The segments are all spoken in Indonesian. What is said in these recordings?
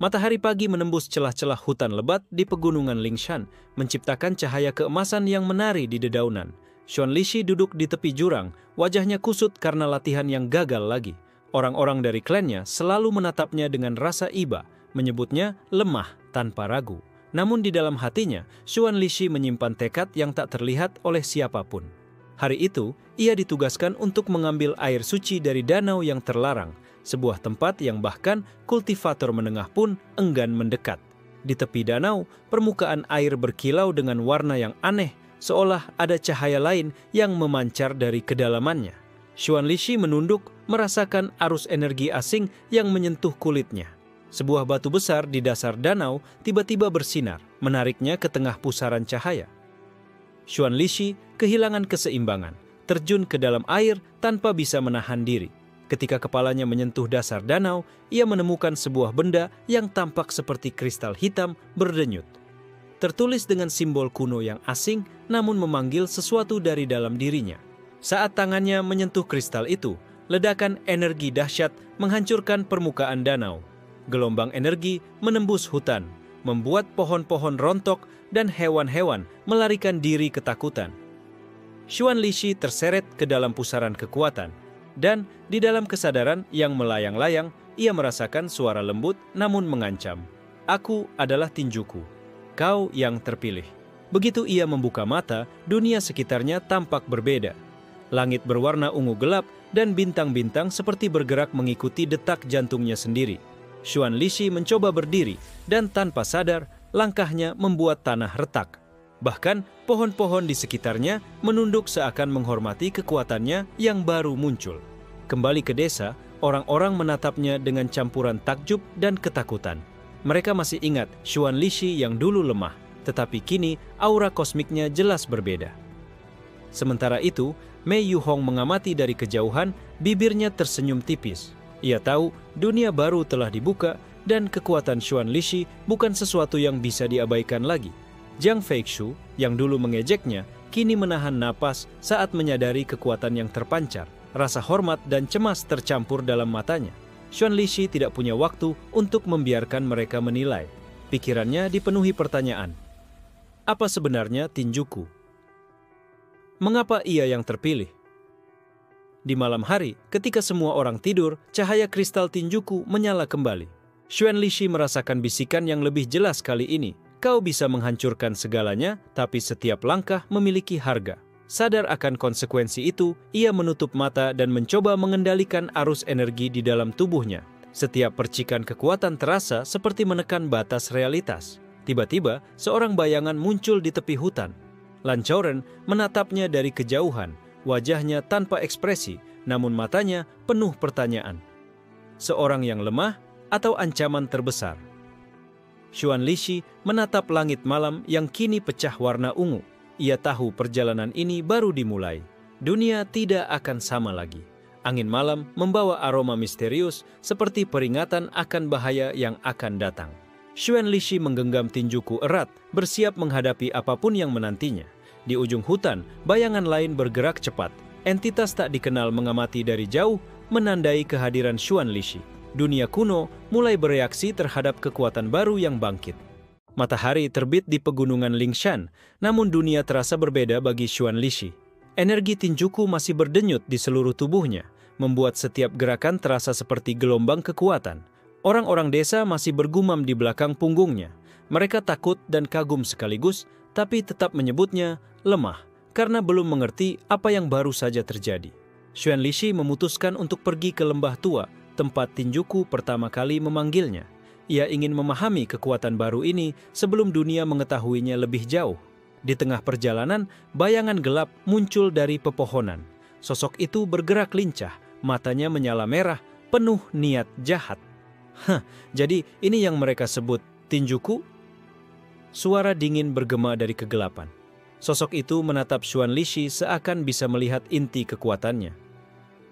Matahari pagi menembus celah-celah hutan lebat di pegunungan Lingshan, menciptakan cahaya keemasan yang menari di dedaunan. Xuan Lixi duduk di tepi jurang, wajahnya kusut karena latihan yang gagal lagi. Orang-orang dari klannya selalu menatapnya dengan rasa iba, menyebutnya lemah tanpa ragu. Namun di dalam hatinya, Xuan Lixi menyimpan tekad yang tak terlihat oleh siapapun. Hari itu, ia ditugaskan untuk mengambil air suci dari danau yang terlarang, sebuah tempat yang bahkan kultivator menengah pun enggan mendekat. Di tepi danau, permukaan air berkilau dengan warna yang aneh, seolah ada cahaya lain yang memancar dari kedalamannya. Xuan Lixi menunduk, merasakan arus energi asing yang menyentuh kulitnya. Sebuah batu besar di dasar danau tiba-tiba bersinar, menariknya ke tengah pusaran cahaya. Xuan Lixi kehilangan keseimbangan, terjun ke dalam air tanpa bisa menahan diri. Ketika kepalanya menyentuh dasar danau, ia menemukan sebuah benda yang tampak seperti kristal hitam berdenyut. Tertulis dengan simbol kuno yang asing, namun memanggil sesuatu dari dalam dirinya. Saat tangannya menyentuh kristal itu, ledakan energi dahsyat menghancurkan permukaan danau. Gelombang energi menembus hutan, membuat pohon-pohon rontok dan hewan-hewan melarikan diri ketakutan. Xuan Lixi terseret ke dalam pusaran kekuatan, dan di dalam kesadaran yang melayang-layang, ia merasakan suara lembut namun mengancam. Aku adalah tinjuku, kau yang terpilih. Begitu ia membuka mata, dunia sekitarnya tampak berbeda. Langit berwarna ungu gelap dan bintang-bintang seperti bergerak mengikuti detak jantungnya sendiri. Xuan Lixi mencoba berdiri dan tanpa sadar, langkahnya membuat tanah retak. Bahkan pohon-pohon di sekitarnya menunduk seakan menghormati kekuatannya yang baru muncul. Kembali ke desa, orang-orang menatapnya dengan campuran takjub dan ketakutan. Mereka masih ingat Xuan Lixi yang dulu lemah, tetapi kini aura kosmiknya jelas berbeda. Sementara itu, Mei Yuhong mengamati dari kejauhan, bibirnya tersenyum tipis. Ia tahu dunia baru telah dibuka dan kekuatan Xuan Lixi bukan sesuatu yang bisa diabaikan lagi. Jiang Feixu yang dulu mengejeknya, kini menahan napas saat menyadari kekuatan yang terpancar. Rasa hormat dan cemas tercampur dalam matanya. Xuan Lixi tidak punya waktu untuk membiarkan mereka menilai. Pikirannya dipenuhi pertanyaan. Apa sebenarnya tinjuku? Mengapa ia yang terpilih? Di malam hari, ketika semua orang tidur, cahaya kristal tinjuku menyala kembali. Xuan Lixi merasakan bisikan yang lebih jelas kali ini. Kau bisa menghancurkan segalanya, tapi setiap langkah memiliki harga. Sadar akan konsekuensi itu, ia menutup mata dan mencoba mengendalikan arus energi di dalam tubuhnya. Setiap percikan kekuatan terasa seperti menekan batas realitas. Tiba-tiba, seorang bayangan muncul di tepi hutan. Lan Chaoren menatapnya dari kejauhan, wajahnya tanpa ekspresi, namun matanya penuh pertanyaan. Seorang yang lemah atau ancaman terbesar? Xuan Lixi menatap langit malam yang kini pecah warna ungu. Ia tahu perjalanan ini baru dimulai. Dunia tidak akan sama lagi. Angin malam membawa aroma misterius seperti peringatan akan bahaya yang akan datang. Xuan Lixi menggenggam tinjuku erat, bersiap menghadapi apapun yang menantinya. Di ujung hutan, bayangan lain bergerak cepat. Entitas tak dikenal mengamati dari jauh, menandai kehadiran Xuan Lixi. Dunia kuno mulai bereaksi terhadap kekuatan baru yang bangkit. Matahari terbit di pegunungan Lingshan, namun dunia terasa berbeda bagi Xuan Lixi. Energi tinjuku masih berdenyut di seluruh tubuhnya, membuat setiap gerakan terasa seperti gelombang kekuatan. Orang-orang desa masih bergumam di belakang punggungnya. Mereka takut dan kagum sekaligus, tapi tetap menyebutnya lemah, karena belum mengerti apa yang baru saja terjadi. Xuan Lixi memutuskan untuk pergi ke lembah tua, tempat tinjuku pertama kali memanggilnya. Ia ingin memahami kekuatan baru ini sebelum dunia mengetahuinya lebih jauh. Di tengah perjalanan, bayangan gelap muncul dari pepohonan. Sosok itu bergerak lincah, matanya menyala merah, penuh niat jahat. Jadi ini yang mereka sebut tinjuku? Suara dingin bergema dari kegelapan. Sosok itu menatap Xuan Lixi seakan bisa melihat inti kekuatannya.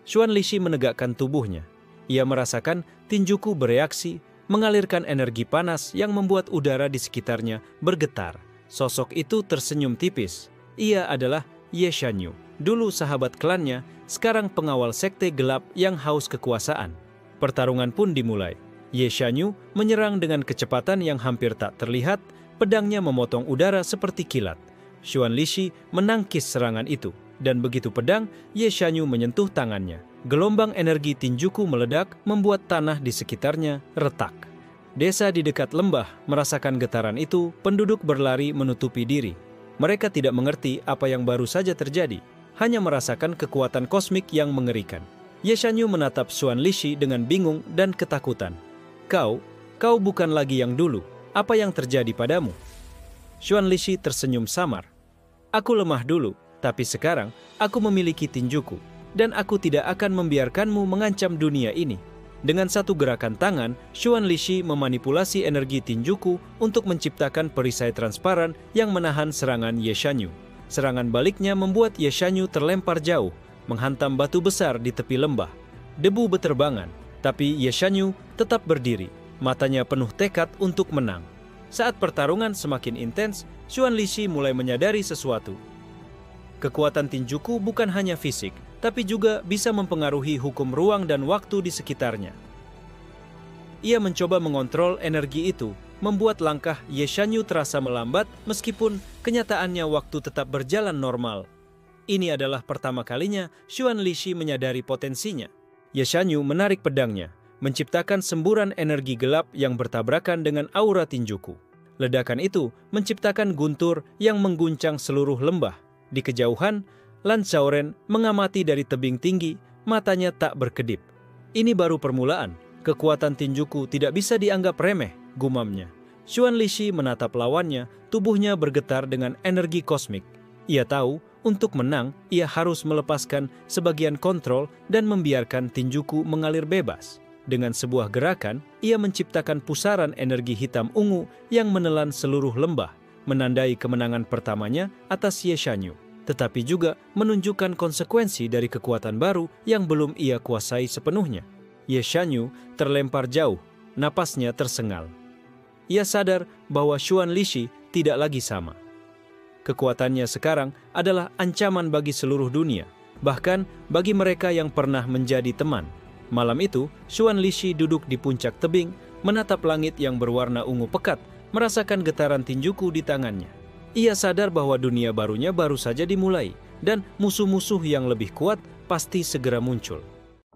Xuan Lixi menegakkan tubuhnya. Ia merasakan tinjuku bereaksi, mengalirkan energi panas yang membuat udara di sekitarnya bergetar. Sosok itu tersenyum tipis. Ia adalah Ye Shanyu, dulu sahabat klannya, sekarang pengawal sekte gelap yang haus kekuasaan. Pertarungan pun dimulai. Ye Shanyu menyerang dengan kecepatan yang hampir tak terlihat, pedangnya memotong udara seperti kilat. Xuan Lixi menangkis serangan itu, dan begitu pedang Ye Shanyu menyentuh tangannya, gelombang energi tinjuku meledak membuat tanah di sekitarnya retak. Desa di dekat lembah merasakan getaran itu, penduduk berlari menutupi diri. Mereka tidak mengerti apa yang baru saja terjadi, hanya merasakan kekuatan kosmik yang mengerikan. Ye Shanyu menatap Xuan Lixi dengan bingung dan ketakutan. Kau bukan lagi yang dulu. Apa yang terjadi padamu? Xuan Lixi tersenyum samar. Aku lemah dulu, tapi sekarang aku memiliki tinjuku, dan aku tidak akan membiarkanmu mengancam dunia ini. Dengan satu gerakan tangan, Xuan Lixi memanipulasi energi tinjuku untuk menciptakan perisai transparan yang menahan serangan Ye Shanyu. Serangan baliknya membuat Ye Shanyu terlempar jauh, menghantam batu besar di tepi lembah. Debu beterbangan, tapi Ye Shanyu tetap berdiri, matanya penuh tekad untuk menang. Saat pertarungan semakin intens, Xuan Lixi mulai menyadari sesuatu. Kekuatan tinjuku bukan hanya fisik, tapi juga bisa mempengaruhi hukum ruang dan waktu di sekitarnya. Ia mencoba mengontrol energi itu, membuat langkah Ye Shanyu terasa melambat meskipun kenyataannya waktu tetap berjalan normal. Ini adalah pertama kalinya Xuan Lixi menyadari potensinya. Ye Shanyu menarik pedangnya, menciptakan semburan energi gelap yang bertabrakan dengan aura tinjuku. Ledakan itu menciptakan guntur yang mengguncang seluruh lembah. Di kejauhan, Lan Xiaoren mengamati dari tebing tinggi, matanya tak berkedip. Ini baru permulaan, kekuatan tinjuku tidak bisa dianggap remeh, gumamnya. Xuan Lixi menatap lawannya, tubuhnya bergetar dengan energi kosmik. Ia tahu, untuk menang, ia harus melepaskan sebagian kontrol dan membiarkan tinjuku mengalir bebas. Dengan sebuah gerakan, ia menciptakan pusaran energi hitam ungu yang menelan seluruh lembah, menandai kemenangan pertamanya atas Ye Shanyu, tetapi juga menunjukkan konsekuensi dari kekuatan baru yang belum ia kuasai sepenuhnya. Ye Shanyu terlempar jauh, napasnya tersengal. Ia sadar bahwa Xuan Lixi tidak lagi sama. Kekuatannya sekarang adalah ancaman bagi seluruh dunia, bahkan bagi mereka yang pernah menjadi teman. Malam itu, Xuan Lixi duduk di puncak tebing, menatap langit yang berwarna ungu pekat, merasakan getaran tinjuku di tangannya. Ia sadar bahwa dunia barunya baru saja dimulai, dan musuh-musuh yang lebih kuat pasti segera muncul.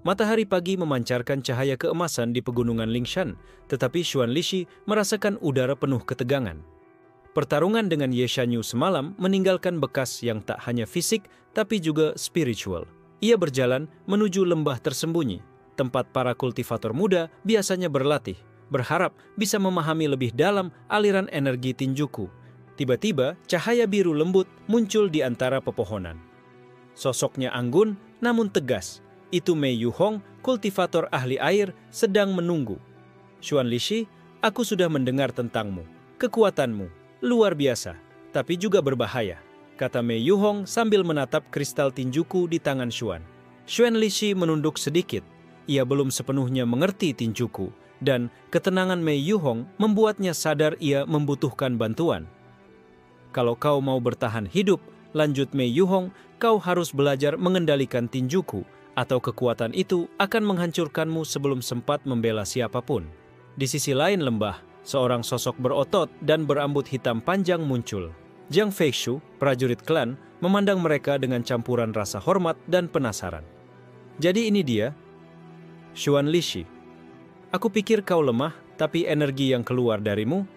Matahari pagi memancarkan cahaya keemasan di pegunungan Lingshan, tetapi Xuan Lixi merasakan udara penuh ketegangan. Pertarungan dengan Ye Shanyu semalam meninggalkan bekas yang tak hanya fisik, tapi juga spiritual. Ia berjalan menuju lembah tersembunyi, tempat para kultivator muda biasanya berlatih, berharap bisa memahami lebih dalam aliran energi tinjuku. Tiba-tiba, cahaya biru lembut muncul di antara pepohonan. Sosoknya anggun, namun tegas. Itu Mei Yuhong, kultivator ahli air, sedang menunggu. Xuan Lixi, aku sudah mendengar tentangmu, kekuatanmu. Luar biasa, tapi juga berbahaya, kata Mei Yuhong sambil menatap kristal tinjuku di tangan Xuan. Xuan Lixi menunduk sedikit. Ia belum sepenuhnya mengerti tinjuku, dan ketenangan Mei Yuhong membuatnya sadar ia membutuhkan bantuan. Kalau kau mau bertahan hidup, lanjut Mei Yuhong, kau harus belajar mengendalikan tinjuku, atau kekuatan itu akan menghancurkanmu sebelum sempat membela siapapun. Di sisi lain lembah, seorang sosok berotot dan berambut hitam panjang muncul. Jiang Feishu, prajurit klan, memandang mereka dengan campuran rasa hormat dan penasaran. Jadi ini dia, Xuan Lixi. Aku pikir kau lemah, tapi energi yang keluar darimu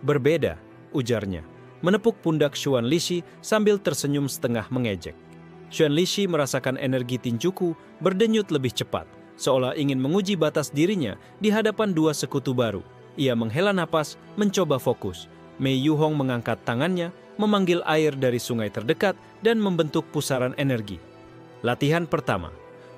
berbeda, ujarnya, menepuk pundak Xuan Lixi sambil tersenyum setengah mengejek. Xuan Lixi merasakan energi tinjuku berdenyut lebih cepat, seolah ingin menguji batas dirinya di hadapan dua sekutu baru. Ia menghela napas, mencoba fokus. Mei Yuhong mengangkat tangannya, memanggil air dari sungai terdekat, dan membentuk pusaran energi. Latihan pertama,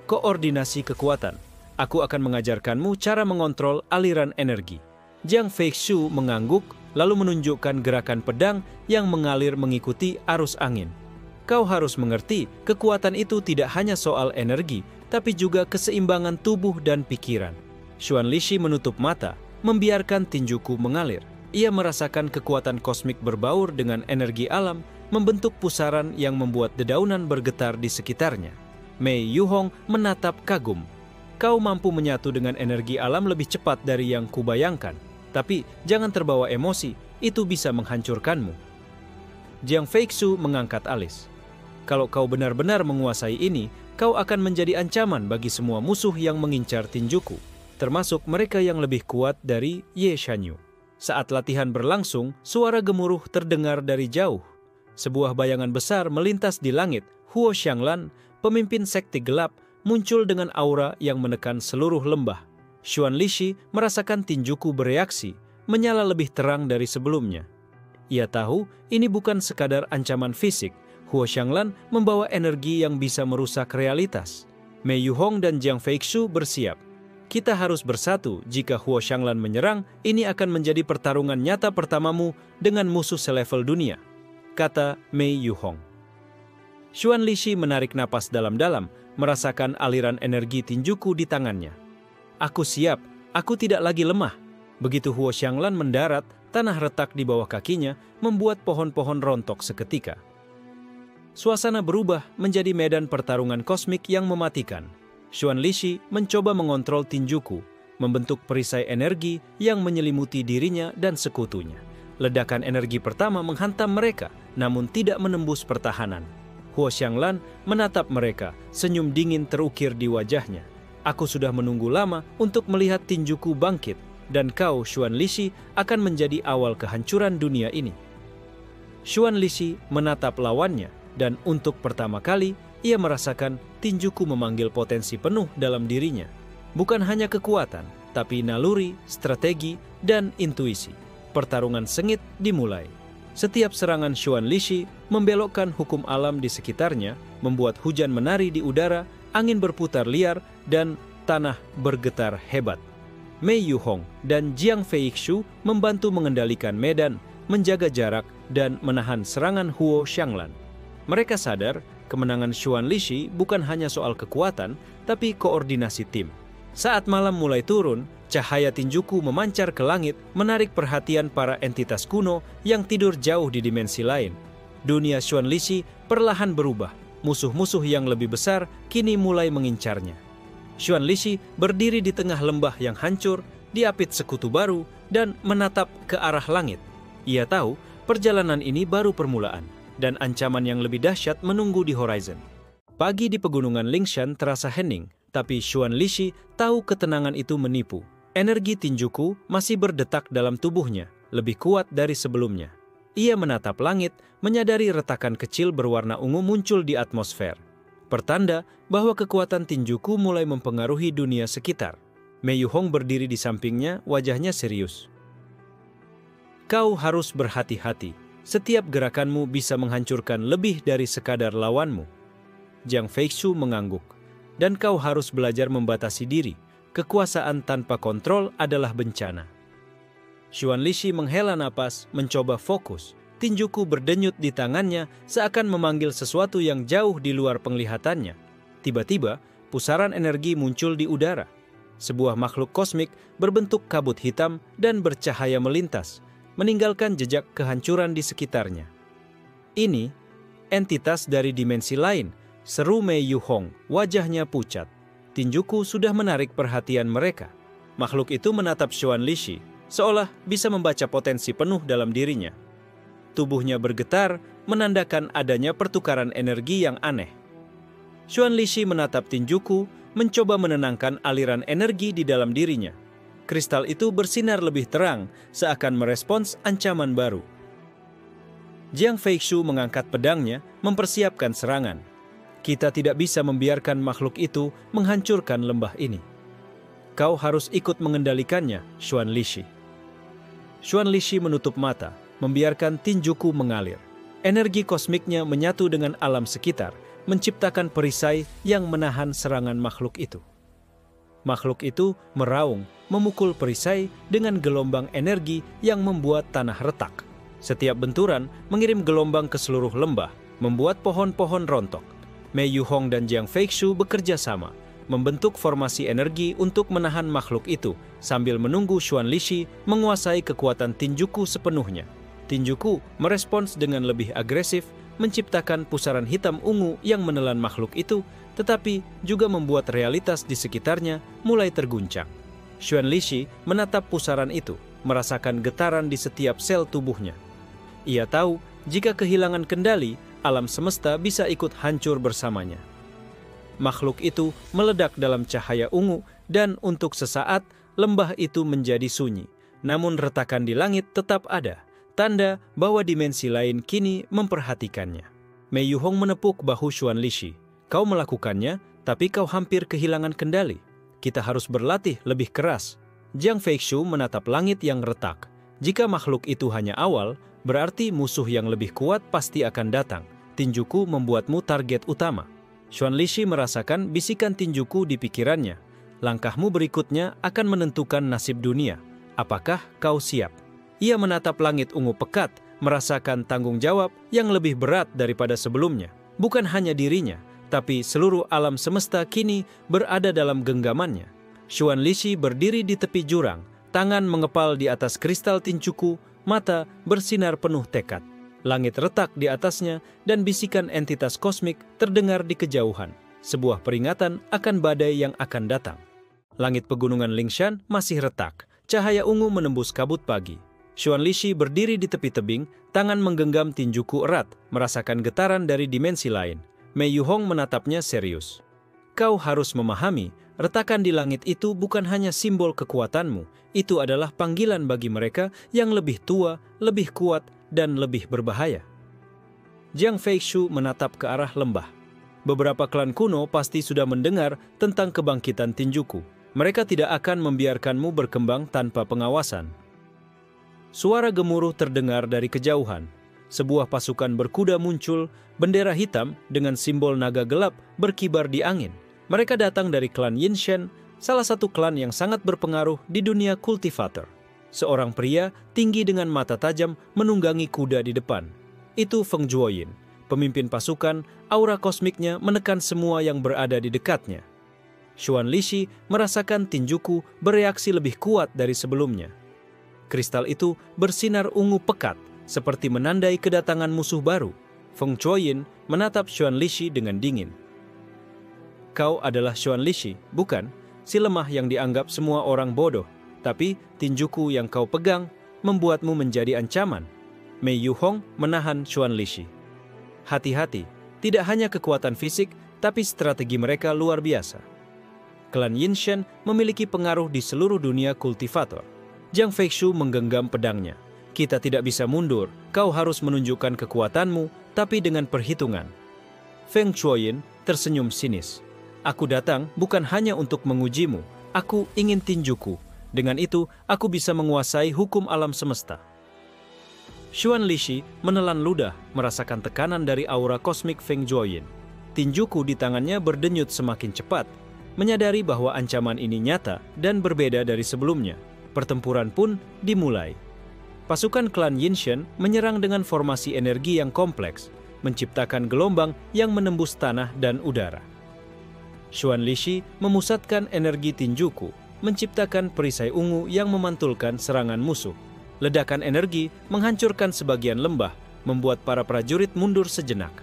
koordinasi kekuatan. Aku akan mengajarkanmu cara mengontrol aliran energi. Jiang Feishu mengangguk, lalu menunjukkan gerakan pedang yang mengalir mengikuti arus angin. Kau harus mengerti, kekuatan itu tidak hanya soal energi, tapi juga keseimbangan tubuh dan pikiran. Xuan Lixi menutup mata, membiarkan tinjuku mengalir. Ia merasakan kekuatan kosmik berbaur dengan energi alam, membentuk pusaran yang membuat dedaunan bergetar di sekitarnya. Mei Yuhong menatap kagum. Kau mampu menyatu dengan energi alam lebih cepat dari yang kubayangkan. Tapi jangan terbawa emosi, itu bisa menghancurkanmu. Jiang Feixu mengangkat alis. Kalau kau benar-benar menguasai ini, kau akan menjadi ancaman bagi semua musuh yang mengincar tinjuku, termasuk mereka yang lebih kuat dari Ye Shanyu. Saat latihan berlangsung, suara gemuruh terdengar dari jauh. Sebuah bayangan besar melintas di langit. Huo Xianglan, pemimpin sekte gelap, muncul dengan aura yang menekan seluruh lembah. Xuan Lixi merasakan tinjuku bereaksi, menyala lebih terang dari sebelumnya. Ia tahu ini bukan sekadar ancaman fisik. Huo Xianglan membawa energi yang bisa merusak realitas. Mei Yuhong dan Jiang Feixu bersiap. Kita harus bersatu. Jika Huo Xianglan menyerang, ini akan menjadi pertarungan nyata pertamamu dengan musuh selevel dunia, kata Mei Yuhong. Xuan Lixi menarik napas dalam-dalam, merasakan aliran energi tinjuku di tangannya. Aku siap, aku tidak lagi lemah. Begitu Huo Xianglan mendarat, tanah retak di bawah kakinya membuat pohon-pohon rontok seketika. Suasana berubah menjadi medan pertarungan kosmik yang mematikan. Xuan Lixi mencoba mengontrol tinjuku, membentuk perisai energi yang menyelimuti dirinya dan sekutunya. Ledakan energi pertama menghantam mereka, namun tidak menembus pertahanan. Huo Xianglan menatap mereka, senyum dingin terukir di wajahnya. Aku sudah menunggu lama untuk melihat tinjuku bangkit, dan kau, Xuan Lixi, akan menjadi awal kehancuran dunia ini. Xuan Lixi menatap lawannya, dan untuk pertama kali, ia merasakan tinjuku memanggil potensi penuh dalam dirinya. Bukan hanya kekuatan, tapi naluri, strategi, dan intuisi. Pertarungan sengit dimulai. Setiap serangan Xuan Lixi membelokkan hukum alam di sekitarnya, membuat hujan menari di udara, angin berputar liar, dan tanah bergetar hebat. Mei Yuhong dan Jiang Feixu membantu mengendalikan medan, menjaga jarak, dan menahan serangan Huo Xianglan. Mereka sadar, kemenangan Xuan Lixi bukan hanya soal kekuatan, tapi koordinasi tim. Saat malam mulai turun, cahaya tinjuku memancar ke langit, menarik perhatian para entitas kuno yang tidur jauh di dimensi lain. Dunia Xuan Lixi perlahan berubah. Musuh-musuh yang lebih besar kini mulai mengincarnya. Xuan Lixi berdiri di tengah lembah yang hancur, diapit sekutu baru, dan menatap ke arah langit. Ia tahu perjalanan ini baru permulaan, dan ancaman yang lebih dahsyat menunggu di horizon. Pagi di pegunungan Lingshan terasa hening, tapi Xuan Lixi tahu ketenangan itu menipu. Energi tinjuku masih berdetak dalam tubuhnya, lebih kuat dari sebelumnya. Ia menatap langit, menyadari retakan kecil berwarna ungu muncul di atmosfer. Pertanda bahwa kekuatan tinjuku mulai mempengaruhi dunia sekitar. Mei Yuhong berdiri di sampingnya, wajahnya serius. Kau harus berhati-hati. Setiap gerakanmu bisa menghancurkan lebih dari sekadar lawanmu. Jiang Feixu mengangguk. Dan kau harus belajar membatasi diri. Kekuasaan tanpa kontrol adalah bencana. Xuan Lixi menghela napas, mencoba fokus. Tinjuku berdenyut di tangannya seakan memanggil sesuatu yang jauh di luar penglihatannya. Tiba-tiba, pusaran energi muncul di udara. Sebuah makhluk kosmik berbentuk kabut hitam dan bercahaya melintas, meninggalkan jejak kehancuran di sekitarnya. Ini entitas dari dimensi lain, seru Mei Yuhong, wajahnya pucat. Tinjuku sudah menarik perhatian mereka. Makhluk itu menatap Xuan Lixi, seolah bisa membaca potensi penuh dalam dirinya. Tubuhnya bergetar, menandakan adanya pertukaran energi yang aneh. Xuan Lixi menatap tinjuku, mencoba menenangkan aliran energi di dalam dirinya. Kristal itu bersinar lebih terang, seakan merespons ancaman baru. Jiang Feixu mengangkat pedangnya, mempersiapkan serangan. Kita tidak bisa membiarkan makhluk itu menghancurkan lembah ini. Kau harus ikut mengendalikannya, Xuan Lixi. Xuan Lixi menutup mata, membiarkan tinjuku mengalir. Energi kosmiknya menyatu dengan alam sekitar, menciptakan perisai yang menahan serangan makhluk itu. Makhluk itu meraung, memukul perisai dengan gelombang energi yang membuat tanah retak. Setiap benturan mengirim gelombang ke seluruh lembah, membuat pohon-pohon rontok. Mei Yuhong dan Jiang Feixu bekerja sama, membentuk formasi energi untuk menahan makhluk itu, sambil menunggu Xuan Lixi menguasai kekuatan tinjuku sepenuhnya. Tinjuku merespons dengan lebih agresif, menciptakan pusaran hitam ungu yang menelan makhluk itu, tetapi juga membuat realitas di sekitarnya mulai terguncang. Xuan Lixi menatap pusaran itu, merasakan getaran di setiap sel tubuhnya. Ia tahu jika kehilangan kendali, alam semesta bisa ikut hancur bersamanya. Makhluk itu meledak dalam cahaya ungu dan untuk sesaat lembah itu menjadi sunyi. Namun retakan di langit tetap ada, tanda bahwa dimensi lain kini memperhatikannya. Mei Yuhong menepuk bahu Xuan Lixi. Kau melakukannya, tapi kau hampir kehilangan kendali. Kita harus berlatih lebih keras. Jiang Feixu menatap langit yang retak. Jika makhluk itu hanya awal, berarti musuh yang lebih kuat pasti akan datang. Tinjuku membuatmu target utama. Xuan Lixi merasakan bisikan tinjuku di pikirannya. Langkahmu berikutnya akan menentukan nasib dunia. Apakah kau siap? Ia menatap langit ungu pekat, merasakan tanggung jawab yang lebih berat daripada sebelumnya. Bukan hanya dirinya, tapi seluruh alam semesta kini berada dalam genggamannya. Xuan Lixi berdiri di tepi jurang, tangan mengepal di atas kristal tinjuku, mata bersinar penuh tekad. Langit retak di atasnya dan bisikan entitas kosmik terdengar di kejauhan. Sebuah peringatan akan badai yang akan datang. Langit pegunungan Lingshan masih retak. Cahaya ungu menembus kabut pagi. Xuan Lixi berdiri di tepi tebing, tangan menggenggam tinjuku erat, merasakan getaran dari dimensi lain. Mei Yuhong menatapnya serius. Kau harus memahami, retakan di langit itu bukan hanya simbol kekuatanmu, itu adalah panggilan bagi mereka yang lebih tua, lebih kuat, dan lebih berbahaya. Jiang Feixu menatap ke arah lembah. Beberapa klan kuno pasti sudah mendengar tentang kebangkitan tinjuku. Mereka tidak akan membiarkanmu berkembang tanpa pengawasan. Suara gemuruh terdengar dari kejauhan. Sebuah pasukan berkuda muncul, bendera hitam dengan simbol naga gelap berkibar di angin. Mereka datang dari klan Yinshen, salah satu klan yang sangat berpengaruh di dunia kultivator. Seorang pria tinggi dengan mata tajam menunggangi kuda di depan. Itu Feng Zhuoyin, pemimpin pasukan, aura kosmiknya menekan semua yang berada di dekatnya. Xuan Lixi merasakan tinjuku bereaksi lebih kuat dari sebelumnya. Kristal itu bersinar ungu pekat, seperti menandai kedatangan musuh baru. Feng Zhuoyin menatap Xuan Lixi dengan dingin. Kau adalah Xuan Lixi, bukan? Si lemah yang dianggap semua orang bodoh. Tapi tinjuku yang kau pegang membuatmu menjadi ancaman. Mei Yuhong menahan Xuan Lixi. Hati-hati, tidak hanya kekuatan fisik, tapi strategi mereka luar biasa. Klan Yinshen memiliki pengaruh di seluruh dunia kultivator. Jiang Feixu menggenggam pedangnya. Kita tidak bisa mundur, kau harus menunjukkan kekuatanmu, tapi dengan perhitungan. Feng Zhuoyin tersenyum sinis. Aku datang bukan hanya untuk mengujimu, aku ingin tinjuku. Dengan itu, aku bisa menguasai hukum alam semesta. Xuan Lixi menelan ludah, merasakan tekanan dari aura kosmik Feng Zhuoyin. Tinjuku di tangannya berdenyut semakin cepat, menyadari bahwa ancaman ini nyata dan berbeda dari sebelumnya. Pertempuran pun dimulai. Pasukan klan Yinshen menyerang dengan formasi energi yang kompleks, menciptakan gelombang yang menembus tanah dan udara. Xuan Lixi memusatkan energi tinjuku, menciptakan perisai ungu yang memantulkan serangan musuh. Ledakan energi menghancurkan sebagian lembah, membuat para prajurit mundur sejenak.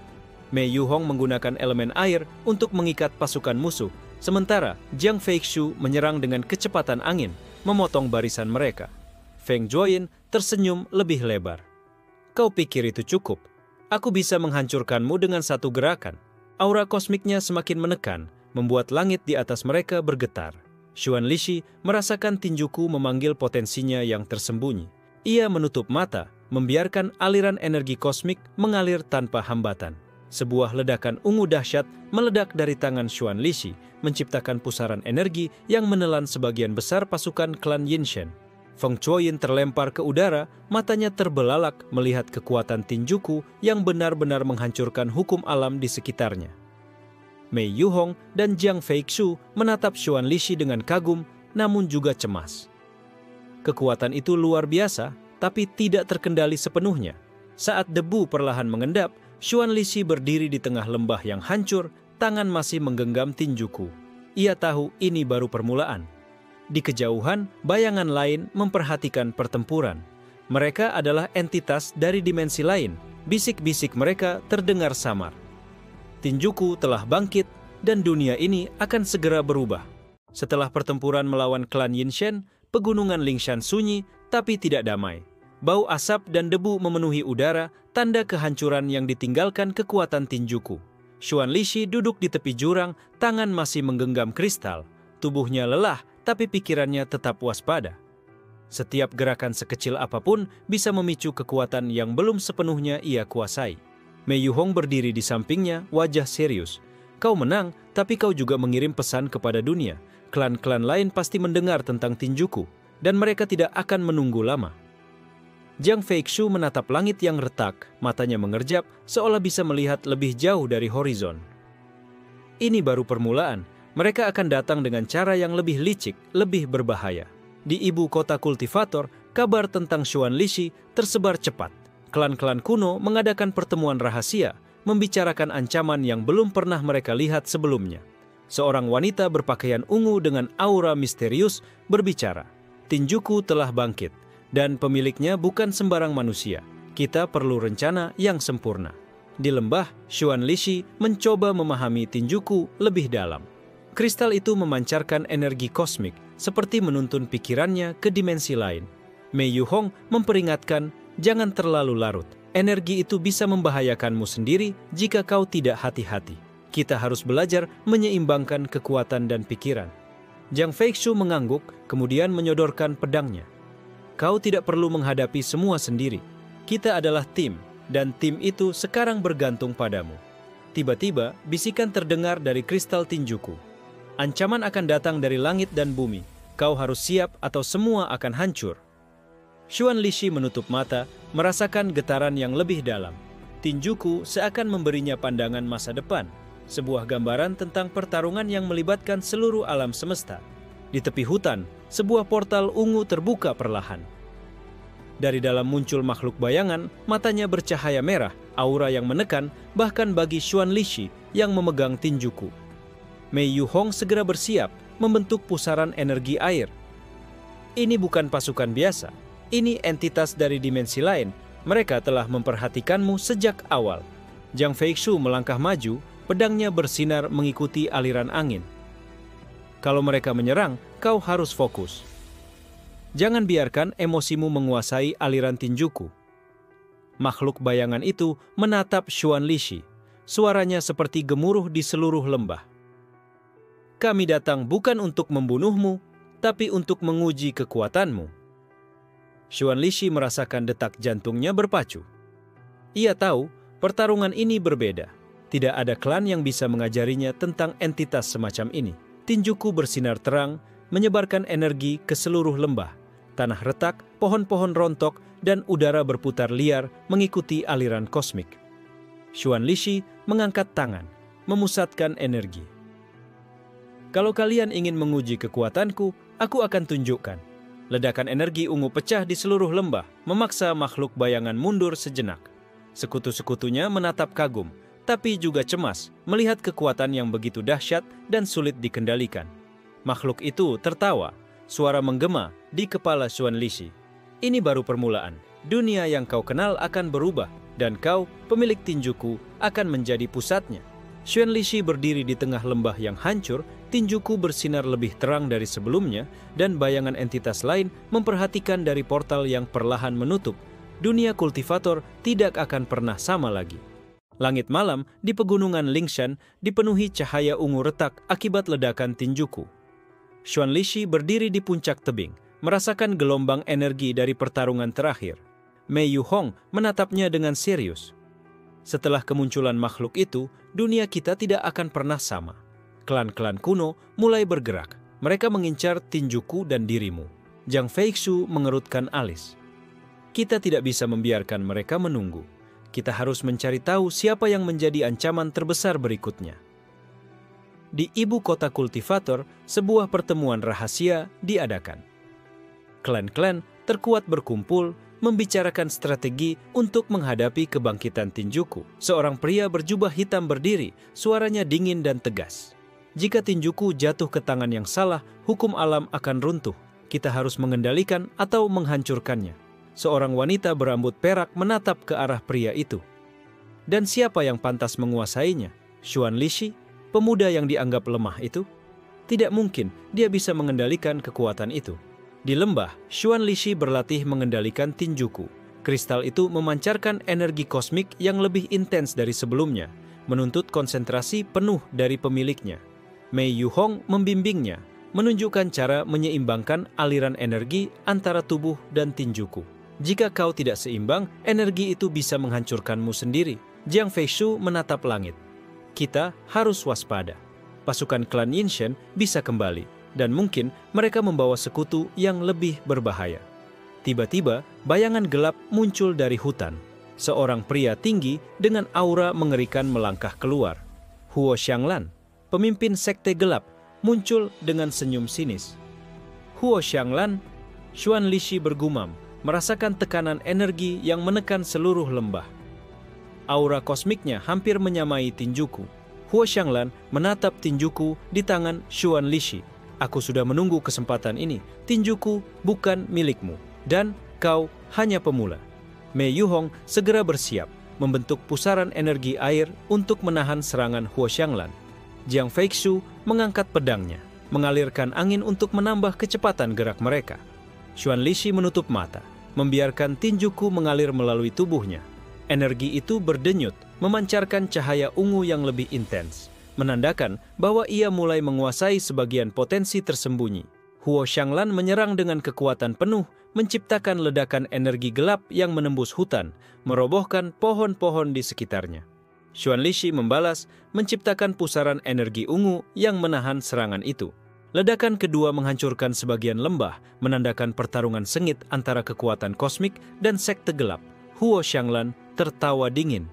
Mei Yuhong menggunakan elemen air untuk mengikat pasukan musuh, sementara Jiang Feixu menyerang dengan kecepatan angin, memotong barisan mereka. Feng Zhuoyin tersenyum lebih lebar. Kau pikir itu cukup? Aku bisa menghancurkanmu dengan satu gerakan. Aura kosmiknya semakin menekan, membuat langit di atas mereka bergetar. Xuan Lixi merasakan tinjuku memanggil potensinya yang tersembunyi. Ia menutup mata, membiarkan aliran energi kosmik mengalir tanpa hambatan. Sebuah ledakan ungu dahsyat meledak dari tangan Xuan Lixi, menciptakan pusaran energi yang menelan sebagian besar pasukan klan Yinshen. Feng Zhuoyin terlempar ke udara, matanya terbelalak melihat kekuatan tinjuku yang benar-benar menghancurkan hukum alam di sekitarnya. Mei Yuhong dan Jiang Feixu menatap Xuan Lixi dengan kagum, namun juga cemas. Kekuatan itu luar biasa, tapi tidak terkendali sepenuhnya. Saat debu perlahan mengendap, Xuan Lixi berdiri di tengah lembah yang hancur, tangan masih menggenggam tinjuku. Ia tahu ini baru permulaan. Di kejauhan, bayangan lain memperhatikan pertempuran. Mereka adalah entitas dari dimensi lain, Bisik-bisik mereka terdengar samar. Tinjuku telah bangkit dan dunia ini akan segera berubah. Setelah pertempuran melawan klan Yinshen, pegunungan Lingshan sunyi tapi tidak damai. Bau asap dan debu memenuhi udara, tanda kehancuran yang ditinggalkan kekuatan Tinjuku. Xuan Lixi duduk di tepi jurang, tangan masih menggenggam kristal. Tubuhnya lelah, tapi pikirannya tetap waspada. Setiap gerakan sekecil apapun bisa memicu kekuatan yang belum sepenuhnya ia kuasai. Mei Yuhong berdiri di sampingnya, wajah serius. Kau menang, tapi kau juga mengirim pesan kepada dunia. Klan-klan lain pasti mendengar tentang Tinjuku, dan mereka tidak akan menunggu lama. Jiang Feixiu menatap langit yang retak, matanya mengerjap, seolah bisa melihat lebih jauh dari horizon. Ini baru permulaan, mereka akan datang dengan cara yang lebih licik, lebih berbahaya. Di ibu kota kultivator, kabar tentang Xuan Lixi tersebar cepat. Klan-klan kuno mengadakan pertemuan rahasia, membicarakan ancaman yang belum pernah mereka lihat sebelumnya. Seorang wanita berpakaian ungu dengan aura misterius berbicara, Tinjuku telah bangkit, dan pemiliknya bukan sembarang manusia. Kita perlu rencana yang sempurna. Di lembah, Xuan Lixi mencoba memahami Tinjuku lebih dalam. Kristal itu memancarkan energi kosmik, seperti menuntun pikirannya ke dimensi lain. Mei Yuhong memperingatkan, jangan terlalu larut. Energi itu bisa membahayakanmu sendiri jika kau tidak hati-hati. Kita harus belajar menyeimbangkan kekuatan dan pikiran. Jiang Feixiu mengangguk, kemudian menyodorkan pedangnya. Kau tidak perlu menghadapi semua sendiri. Kita adalah tim, dan tim itu sekarang bergantung padamu. Tiba-tiba, bisikan terdengar dari kristal Tinjuku. Ancaman akan datang dari langit dan bumi. Kau harus siap atau semua akan hancur. Xuan Lixi menutup mata, merasakan getaran yang lebih dalam. Tinjuku seakan memberinya pandangan masa depan, sebuah gambaran tentang pertarungan yang melibatkan seluruh alam semesta. Di tepi hutan, sebuah portal ungu terbuka perlahan. Dari dalam muncul makhluk bayangan, matanya bercahaya merah, aura yang menekan, bahkan bagi Xuan Lixi yang memegang Tinjuku. Mei Yuhong segera bersiap, membentuk pusaran energi air. Ini bukan pasukan biasa. Ini entitas dari dimensi lain. Mereka telah memperhatikanmu sejak awal. Jiang Feixiu melangkah maju, pedangnya bersinar mengikuti aliran angin. Kalau mereka menyerang, kau harus fokus. Jangan biarkan emosimu menguasai aliran Tinjuku. Makhluk bayangan itu menatap Xuan Lixi. Suaranya seperti gemuruh di seluruh lembah. Kami datang bukan untuk membunuhmu, tapi untuk menguji kekuatanmu. Xuan Lixi merasakan detak jantungnya berpacu. Ia tahu pertarungan ini berbeda. Tidak ada klan yang bisa mengajarinya tentang entitas semacam ini. Tinjuku bersinar terang, menyebarkan energi ke seluruh lembah. Tanah retak, pohon-pohon rontok, dan udara berputar liar mengikuti aliran kosmik. Xuan Lixi mengangkat tangan, memusatkan energi. Kalau kalian ingin menguji kekuatanku, aku akan tunjukkan. Ledakan energi ungu pecah di seluruh lembah, memaksa makhluk bayangan mundur sejenak. Sekutu-sekutunya menatap kagum, tapi juga cemas melihat kekuatan yang begitu dahsyat dan sulit dikendalikan. Makhluk itu tertawa, suara menggema di kepala Xuan Lixi. Ini baru permulaan. Dunia yang kau kenal akan berubah, dan kau, pemilik Tinjuku, akan menjadi pusatnya. Xuan Lixi berdiri di tengah lembah yang hancur. Tinjuku bersinar lebih terang dari sebelumnya, dan bayangan entitas lain memperhatikan dari portal yang perlahan menutup. Dunia kultivator tidak akan pernah sama lagi. Langit malam di pegunungan Lingshan dipenuhi cahaya ungu retak akibat ledakan Tinjuku. Xuan Lixi berdiri di puncak tebing, merasakan gelombang energi dari pertarungan terakhir. Mei Yuhong menatapnya dengan serius. Setelah kemunculan makhluk itu, dunia kita tidak akan pernah sama. Klan-klan kuno mulai bergerak. Mereka mengincar Tinjuku dan dirimu. Jiang Feixiu mengerutkan alis. Kita tidak bisa membiarkan mereka menunggu. Kita harus mencari tahu siapa yang menjadi ancaman terbesar berikutnya. Di ibu kota kultivator, sebuah pertemuan rahasia diadakan. Klan-klan terkuat berkumpul, membicarakan strategi untuk menghadapi kebangkitan Tinjuku. Seorang pria berjubah hitam berdiri, suaranya dingin dan tegas. Jika Tinjuku jatuh ke tangan yang salah, hukum alam akan runtuh. Kita harus mengendalikan atau menghancurkannya. Seorang wanita berambut perak menatap ke arah pria itu. Dan siapa yang pantas menguasainya? Xuan Lixi, pemuda yang dianggap lemah itu? Tidak mungkin dia bisa mengendalikan kekuatan itu. Di lembah, Xuan Lixi berlatih mengendalikan Tinjuku. Kristal itu memancarkan energi kosmik yang lebih intens dari sebelumnya, menuntut konsentrasi penuh dari pemiliknya. Mei Yuhong membimbingnya, menunjukkan cara menyeimbangkan aliran energi antara tubuh dan Tinjuku. Jika kau tidak seimbang, energi itu bisa menghancurkanmu sendiri. Jiang Feishu menatap langit. Kita harus waspada. Pasukan klan Yinshen bisa kembali, dan mungkin mereka membawa sekutu yang lebih berbahaya. Tiba-tiba, bayangan gelap muncul dari hutan. Seorang pria tinggi dengan aura mengerikan melangkah keluar. Huo Xianglan, pemimpin sekte gelap, muncul dengan senyum sinis. Huo Xianglan, Xuan Lixi bergumam, merasakan tekanan energi yang menekan seluruh lembah. Aura kosmiknya hampir menyamai Tinjuku. Huo Xianglan menatap Tinjuku di tangan Xuan Lixi. Aku sudah menunggu kesempatan ini. Tinjuku bukan milikmu, dan kau hanya pemula. Mei Yuhong segera bersiap, membentuk pusaran energi air untuk menahan serangan Huo Xianglan. Jiang Feishu mengangkat pedangnya, mengalirkan angin untuk menambah kecepatan gerak mereka. Xuan Lixi menutup mata, membiarkan Tinjuku mengalir melalui tubuhnya. Energi itu berdenyut, memancarkan cahaya ungu yang lebih intens, menandakan bahwa ia mulai menguasai sebagian potensi tersembunyi. Huo Xianglan menyerang dengan kekuatan penuh, menciptakan ledakan energi gelap yang menembus hutan, merobohkan pohon-pohon di sekitarnya. Xuan Lixi membalas, menciptakan pusaran energi ungu yang menahan serangan itu. Ledakan kedua menghancurkan sebagian lembah, menandakan pertarungan sengit antara kekuatan kosmik dan sekte gelap. Huo Xianglan tertawa dingin.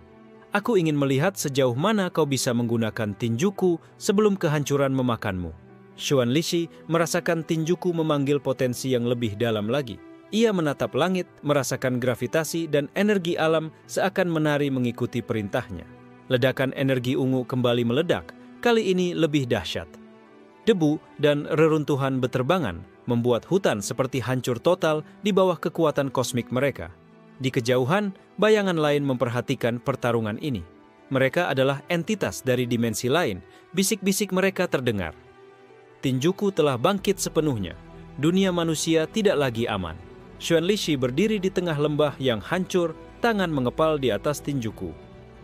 Aku ingin melihat sejauh mana kau bisa menggunakan Tinjuku sebelum kehancuran memakanmu. Xuan Lixi merasakan Tinjuku memanggil potensi yang lebih dalam lagi. Ia menatap langit, merasakan gravitasi dan energi alam seakan menari mengikuti perintahnya. Ledakan energi ungu kembali meledak, kali ini lebih dahsyat. Debu dan reruntuhan beterbangan membuat hutan seperti hancur total di bawah kekuatan kosmik mereka. Di kejauhan, bayangan lain memperhatikan pertarungan ini. Mereka adalah entitas dari dimensi lain, bisik-bisik mereka terdengar. Tinjuku telah bangkit sepenuhnya. Dunia manusia tidak lagi aman. Xuan Lixi berdiri di tengah lembah yang hancur, tangan mengepal di atas Tinjuku.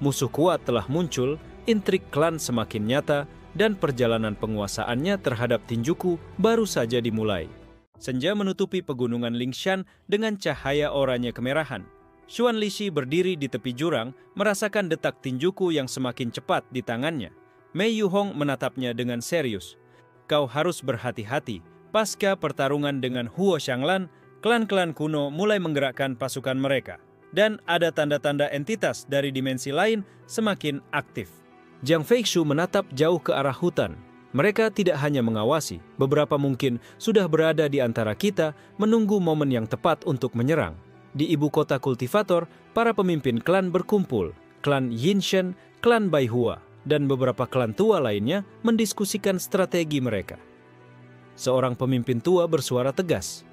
Musuh kuat telah muncul, intrik klan semakin nyata, dan perjalanan penguasaannya terhadap Tinjuku baru saja dimulai. Senja menutupi pegunungan Lingshan dengan cahaya oranye kemerahan. Xuan Lixi berdiri di tepi jurang, merasakan detak Tinjuku yang semakin cepat di tangannya. Mei Yuhong menatapnya dengan serius. Kau harus berhati-hati. Pasca pertarungan dengan Huo Xianglan, klan-klan kuno mulai menggerakkan pasukan mereka. Dan ada tanda-tanda entitas dari dimensi lain semakin aktif. Jiang Feishu menatap jauh ke arah hutan. Mereka tidak hanya mengawasi, beberapa mungkin sudah berada di antara kita menunggu momen yang tepat untuk menyerang. Di ibu kota kultivator, para pemimpin klan berkumpul. Klan Yinshen, klan Baihua, dan beberapa klan tua lainnya mendiskusikan strategi mereka. Seorang pemimpin tua bersuara tegas.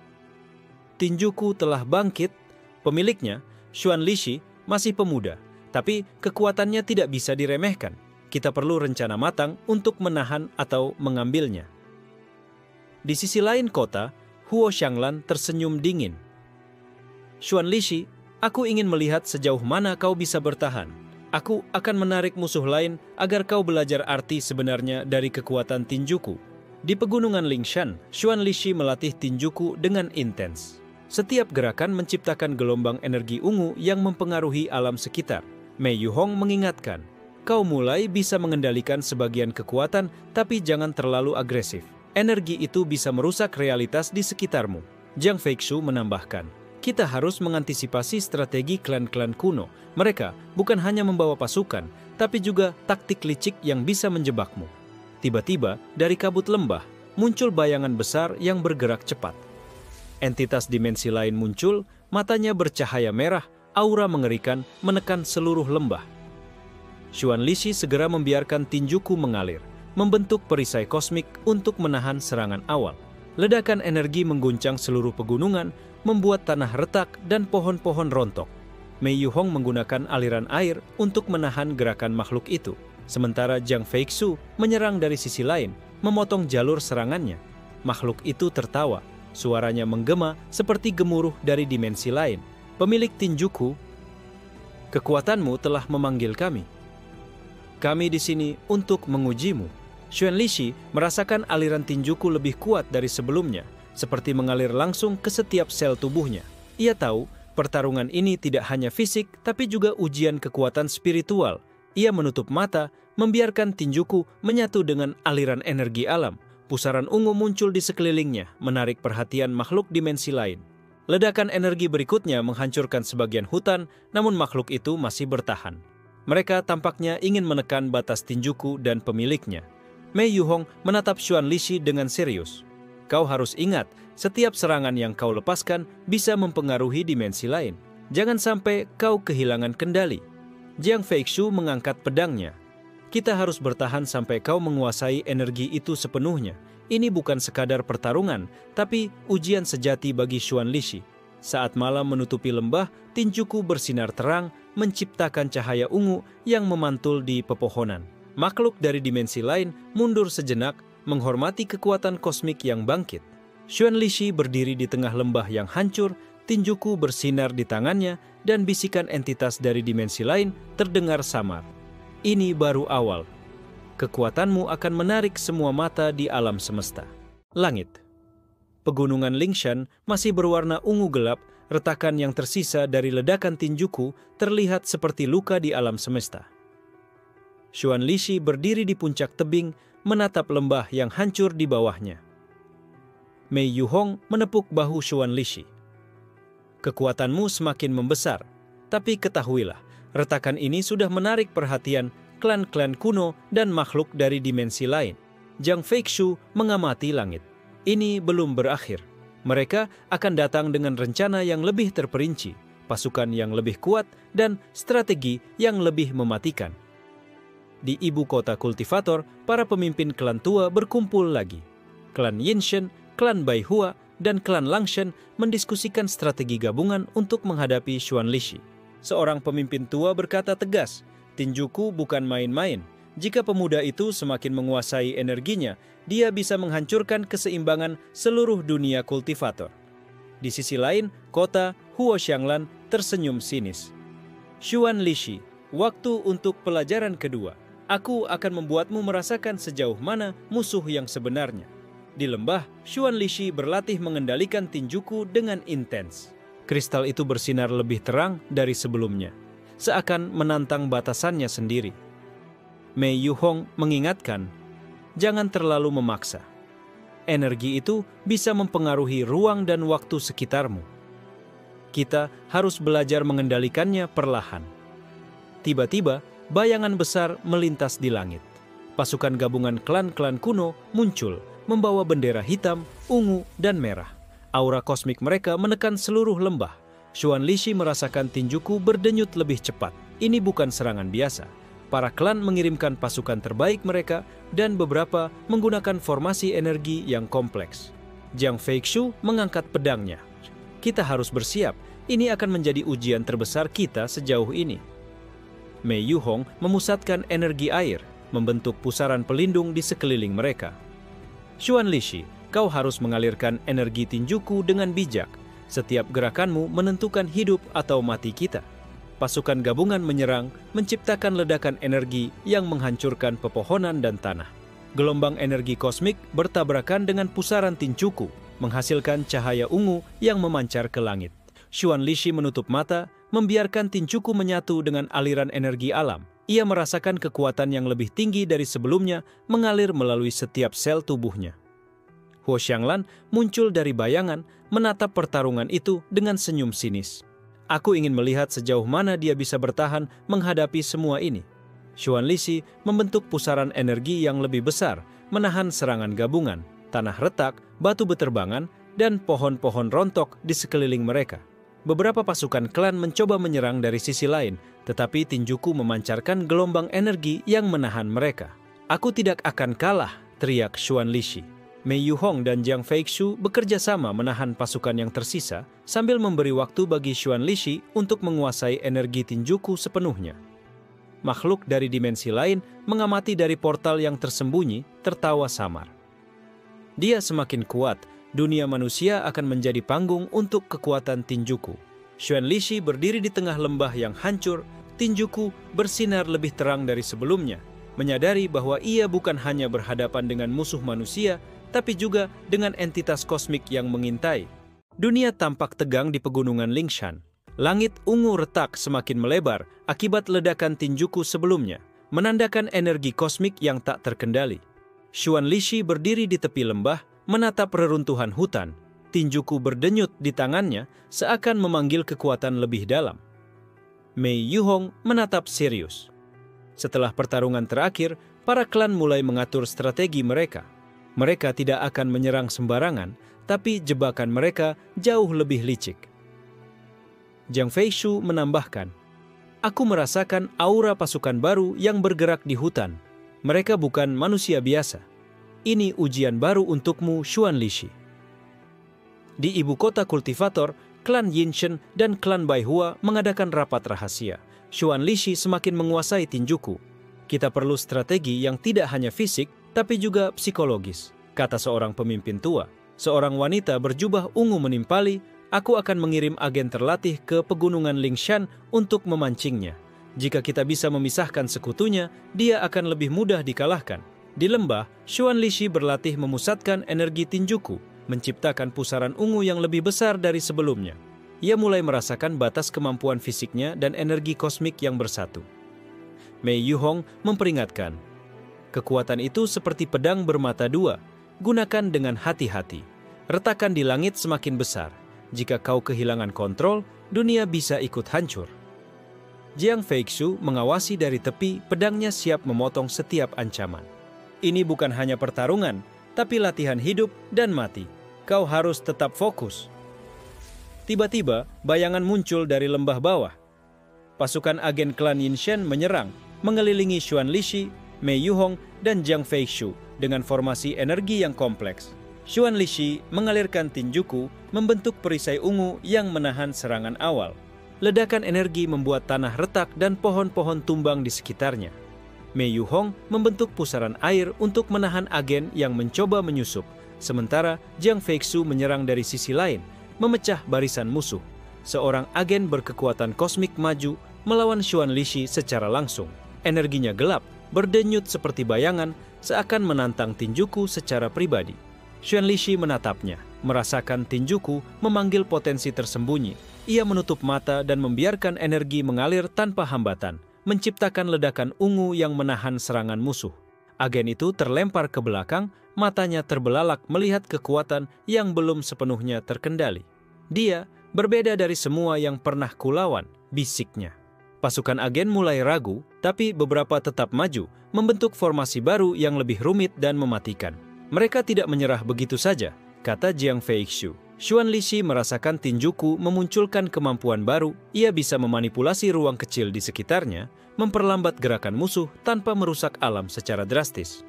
Tinjuku telah bangkit. Pemiliknya, Xuan Lixi, masih pemuda, tapi kekuatannya tidak bisa diremehkan. Kita perlu rencana matang untuk menahan atau mengambilnya. Di sisi lain kota, Huo Xianglan tersenyum dingin. Xuan Lixi, aku ingin melihat sejauh mana kau bisa bertahan. Aku akan menarik musuh lain agar kau belajar arti sebenarnya dari kekuatan Tinjuku. Di pegunungan Lingshan, Xuan Lixi melatih Tinjuku dengan intens. Setiap gerakan menciptakan gelombang energi ungu yang mempengaruhi alam sekitar. Mei Yuhong mengingatkan, kau mulai bisa mengendalikan sebagian kekuatan, tapi jangan terlalu agresif. Energi itu bisa merusak realitas di sekitarmu. Jiang Feishu menambahkan, kita harus mengantisipasi strategi klan-klan kuno. Mereka bukan hanya membawa pasukan, tapi juga taktik licik yang bisa menjebakmu. Tiba-tiba, dari kabut lembah, muncul bayangan besar yang bergerak cepat. Entitas dimensi lain muncul, matanya bercahaya merah, aura mengerikan menekan seluruh lembah. Xuan Lixi segera membiarkan Tinjuku mengalir, membentuk perisai kosmik untuk menahan serangan awal. Ledakan energi mengguncang seluruh pegunungan, membuat tanah retak dan pohon-pohon rontok. Mei Yuhong menggunakan aliran air untuk menahan gerakan makhluk itu, sementara Jiang Feixu menyerang dari sisi lain, memotong jalur serangannya. Makhluk itu tertawa, suaranya menggema seperti gemuruh dari dimensi lain. Pemilik Tinjuku, kekuatanmu telah memanggil kami. Kami di sini untuk mengujimu. Xuan Lixi merasakan aliran Tinjuku lebih kuat dari sebelumnya, seperti mengalir langsung ke setiap sel tubuhnya. Ia tahu pertarungan ini tidak hanya fisik, tapi juga ujian kekuatan spiritual. Ia menutup mata, membiarkan Tinjuku menyatu dengan aliran energi alam. Pusaran ungu muncul di sekelilingnya, menarik perhatian makhluk dimensi lain. Ledakan energi berikutnya menghancurkan sebagian hutan, namun makhluk itu masih bertahan. Mereka tampaknya ingin menekan batas Tinjuku dan pemiliknya. Mei Yuhong menatap Xuan Lixi dengan serius. Kau harus ingat, setiap serangan yang kau lepaskan bisa mempengaruhi dimensi lain. Jangan sampai kau kehilangan kendali. Jiang Feixu mengangkat pedangnya. Kita harus bertahan sampai kau menguasai energi itu sepenuhnya. Ini bukan sekadar pertarungan, tapi ujian sejati bagi Xuan Lixi. Saat malam menutupi lembah, Tinjuku bersinar terang, menciptakan cahaya ungu yang memantul di pepohonan. Makhluk dari dimensi lain mundur sejenak, menghormati kekuatan kosmik yang bangkit. Xuan Lixi berdiri di tengah lembah yang hancur, Tinjuku bersinar di tangannya, dan bisikan entitas dari dimensi lain terdengar samar. Ini baru awal. Kekuatanmu akan menarik semua mata di alam semesta. Langit. Pegunungan Lingshan masih berwarna ungu gelap, retakan yang tersisa dari ledakan Tinjuku terlihat seperti luka di alam semesta. Xuan Lixi berdiri di puncak tebing, menatap lembah yang hancur di bawahnya. Mei Yuhong menepuk bahu Xuan Lixi. Kekuatanmu semakin membesar, tapi ketahuilah, retakan ini sudah menarik perhatian klan-klan kuno dan makhluk dari dimensi lain. Jiang Feixu mengamati langit. Ini belum berakhir. Mereka akan datang dengan rencana yang lebih terperinci, pasukan yang lebih kuat, dan strategi yang lebih mematikan. Di ibu kota kultivator, para pemimpin klan tua berkumpul lagi. Klan Yinshen, klan Baihua, dan klan Langshan mendiskusikan strategi gabungan untuk menghadapi Xuan Lixi. Seorang pemimpin tua berkata tegas, Tinjuku bukan main-main. Jika pemuda itu semakin menguasai energinya, dia bisa menghancurkan keseimbangan seluruh dunia kultivator. Di sisi lain, kota Huo Xianglan tersenyum sinis. Xuan Lixi, waktu untuk pelajaran kedua. Aku akan membuatmu merasakan sejauh mana musuh yang sebenarnya. Di lembah, Xuan Lixi berlatih mengendalikan Tinjuku dengan intens. Kristal itu bersinar lebih terang dari sebelumnya, seakan menantang batasannya sendiri. Mei Yuhong mengingatkan, jangan terlalu memaksa. Energi itu bisa mempengaruhi ruang dan waktu sekitarmu. Kita harus belajar mengendalikannya perlahan. Tiba-tiba, bayangan besar melintas di langit. Pasukan gabungan klan-klan kuno muncul, membawa bendera hitam, ungu, dan merah. Aura kosmik mereka menekan seluruh lembah. Xuan Lixi merasakan Tinjuku berdenyut lebih cepat. Ini bukan serangan biasa. Para klan mengirimkan pasukan terbaik mereka dan beberapa menggunakan formasi energi yang kompleks. Jiang Feixu mengangkat pedangnya. Kita harus bersiap. Ini akan menjadi ujian terbesar kita sejauh ini. Mei Yuhong memusatkan energi air, membentuk pusaran pelindung di sekeliling mereka. Xuan Lixi, kau harus mengalirkan energi Tinjuku dengan bijak. Setiap gerakanmu menentukan hidup atau mati kita. Pasukan gabungan menyerang, menciptakan ledakan energi yang menghancurkan pepohonan dan tanah. Gelombang energi kosmik bertabrakan dengan pusaran Tinjuku, menghasilkan cahaya ungu yang memancar ke langit. Xuan Lixi menutup mata, membiarkan Tinjuku menyatu dengan aliran energi alam. Ia merasakan kekuatan yang lebih tinggi dari sebelumnya mengalir melalui setiap sel tubuhnya. Huo Xianglan muncul dari bayangan, menatap pertarungan itu dengan senyum sinis. Aku ingin melihat sejauh mana dia bisa bertahan menghadapi semua ini. Xuan Lixi membentuk pusaran energi yang lebih besar, menahan serangan gabungan, tanah retak, batu beterbangan, dan pohon-pohon rontok di sekeliling mereka. Beberapa pasukan klan mencoba menyerang dari sisi lain, tetapi Tinjuku memancarkan gelombang energi yang menahan mereka. Aku tidak akan kalah, teriak Xuan Lixi. Mei Yuhong dan Jiang Feixu bekerja sama menahan pasukan yang tersisa sambil memberi waktu bagi Xuan Lixi untuk menguasai energi Tinjuku sepenuhnya. Makhluk dari dimensi lain mengamati dari portal yang tersembunyi, tertawa samar. Dia semakin kuat, dunia manusia akan menjadi panggung untuk kekuatan Tinjuku. Xuan Lixi berdiri di tengah lembah yang hancur, Tinjuku bersinar lebih terang dari sebelumnya, menyadari bahwa ia bukan hanya berhadapan dengan musuh manusia, tapi juga dengan entitas kosmik yang mengintai. Dunia tampak tegang di pegunungan Lingshan. Langit ungu retak semakin melebar akibat ledakan Tinjuku sebelumnya, menandakan energi kosmik yang tak terkendali. Xuan Lixi berdiri di tepi lembah, menatap reruntuhan hutan. Tinjuku berdenyut di tangannya, seakan memanggil kekuatan lebih dalam. Mei Yuhong menatap serius. Setelah pertarungan terakhir, para klan mulai mengatur strategi mereka. Mereka tidak akan menyerang sembarangan, tapi jebakan mereka jauh lebih licik. Jiang Feixu menambahkan, "Aku merasakan aura pasukan baru yang bergerak di hutan. Mereka bukan manusia biasa. Ini ujian baru untukmu, Xuan Lixi." Di ibu kota kultivator, klan Yinshen dan klan Baihua mengadakan rapat rahasia. Xuan Lixi semakin menguasai Tinjuku. "Kita perlu strategi yang tidak hanya fisik, tapi juga psikologis," kata seorang pemimpin tua. Seorang wanita berjubah ungu menimpali, "Aku akan mengirim agen terlatih ke pegunungan Lingshan untuk memancingnya. Jika kita bisa memisahkan sekutunya, dia akan lebih mudah dikalahkan." Di lembah, Xuan Lixi berlatih memusatkan energi Tinjuku, menciptakan pusaran ungu yang lebih besar dari sebelumnya. Ia mulai merasakan batas kemampuan fisiknya dan energi kosmik yang bersatu. Mei Yuhong memperingatkan, "Kekuatan itu seperti pedang bermata dua. Gunakan dengan hati-hati. Retakan di langit semakin besar. Jika kau kehilangan kontrol, dunia bisa ikut hancur." Jiang Feixu mengawasi dari tepi, pedangnya siap memotong setiap ancaman. "Ini bukan hanya pertarungan, tapi latihan hidup dan mati. Kau harus tetap fokus." Tiba-tiba, bayangan muncul dari lembah bawah. Pasukan agen klan Yinshen menyerang, mengelilingi Xuan Lixi, Mei Yuhong, dan Jiang Feixu dengan formasi energi yang kompleks. Xuan Lixi mengalirkan Tinjuku, membentuk perisai ungu yang menahan serangan awal. Ledakan energi membuat tanah retak dan pohon-pohon tumbang di sekitarnya. Mei Yuhong membentuk pusaran air untuk menahan agen yang mencoba menyusup, sementara Jiang Feixu menyerang dari sisi lain, memecah barisan musuh. Seorang agen berkekuatan kosmik maju melawan Xuan Lixi secara langsung. Energinya gelap, berdenyut seperti bayangan, seakan menantang Tinjuku secara pribadi. Xuan Lixi menatapnya, merasakan Tinjuku memanggil potensi tersembunyi. Ia menutup mata dan membiarkan energi mengalir tanpa hambatan, menciptakan ledakan ungu yang menahan serangan musuh. Agen itu terlempar ke belakang, matanya terbelalak melihat kekuatan yang belum sepenuhnya terkendali. "Dia berbeda dari semua yang pernah kulawan," bisiknya. Pasukan agen mulai ragu, tapi beberapa tetap maju, membentuk formasi baru yang lebih rumit dan mematikan. "Mereka tidak menyerah begitu saja," kata Jiang Feixu. Xuan Lixi merasakan Tinjuku memunculkan kemampuan baru. Ia bisa memanipulasi ruang kecil di sekitarnya, memperlambat gerakan musuh tanpa merusak alam secara drastis.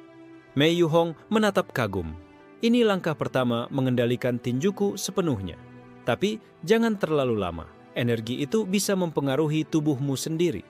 Mei Yuhong menatap kagum. Ini langkah pertama mengendalikan Tinjuku sepenuhnya. Tapi jangan terlalu lama. Energi itu bisa mempengaruhi tubuhmu sendiri.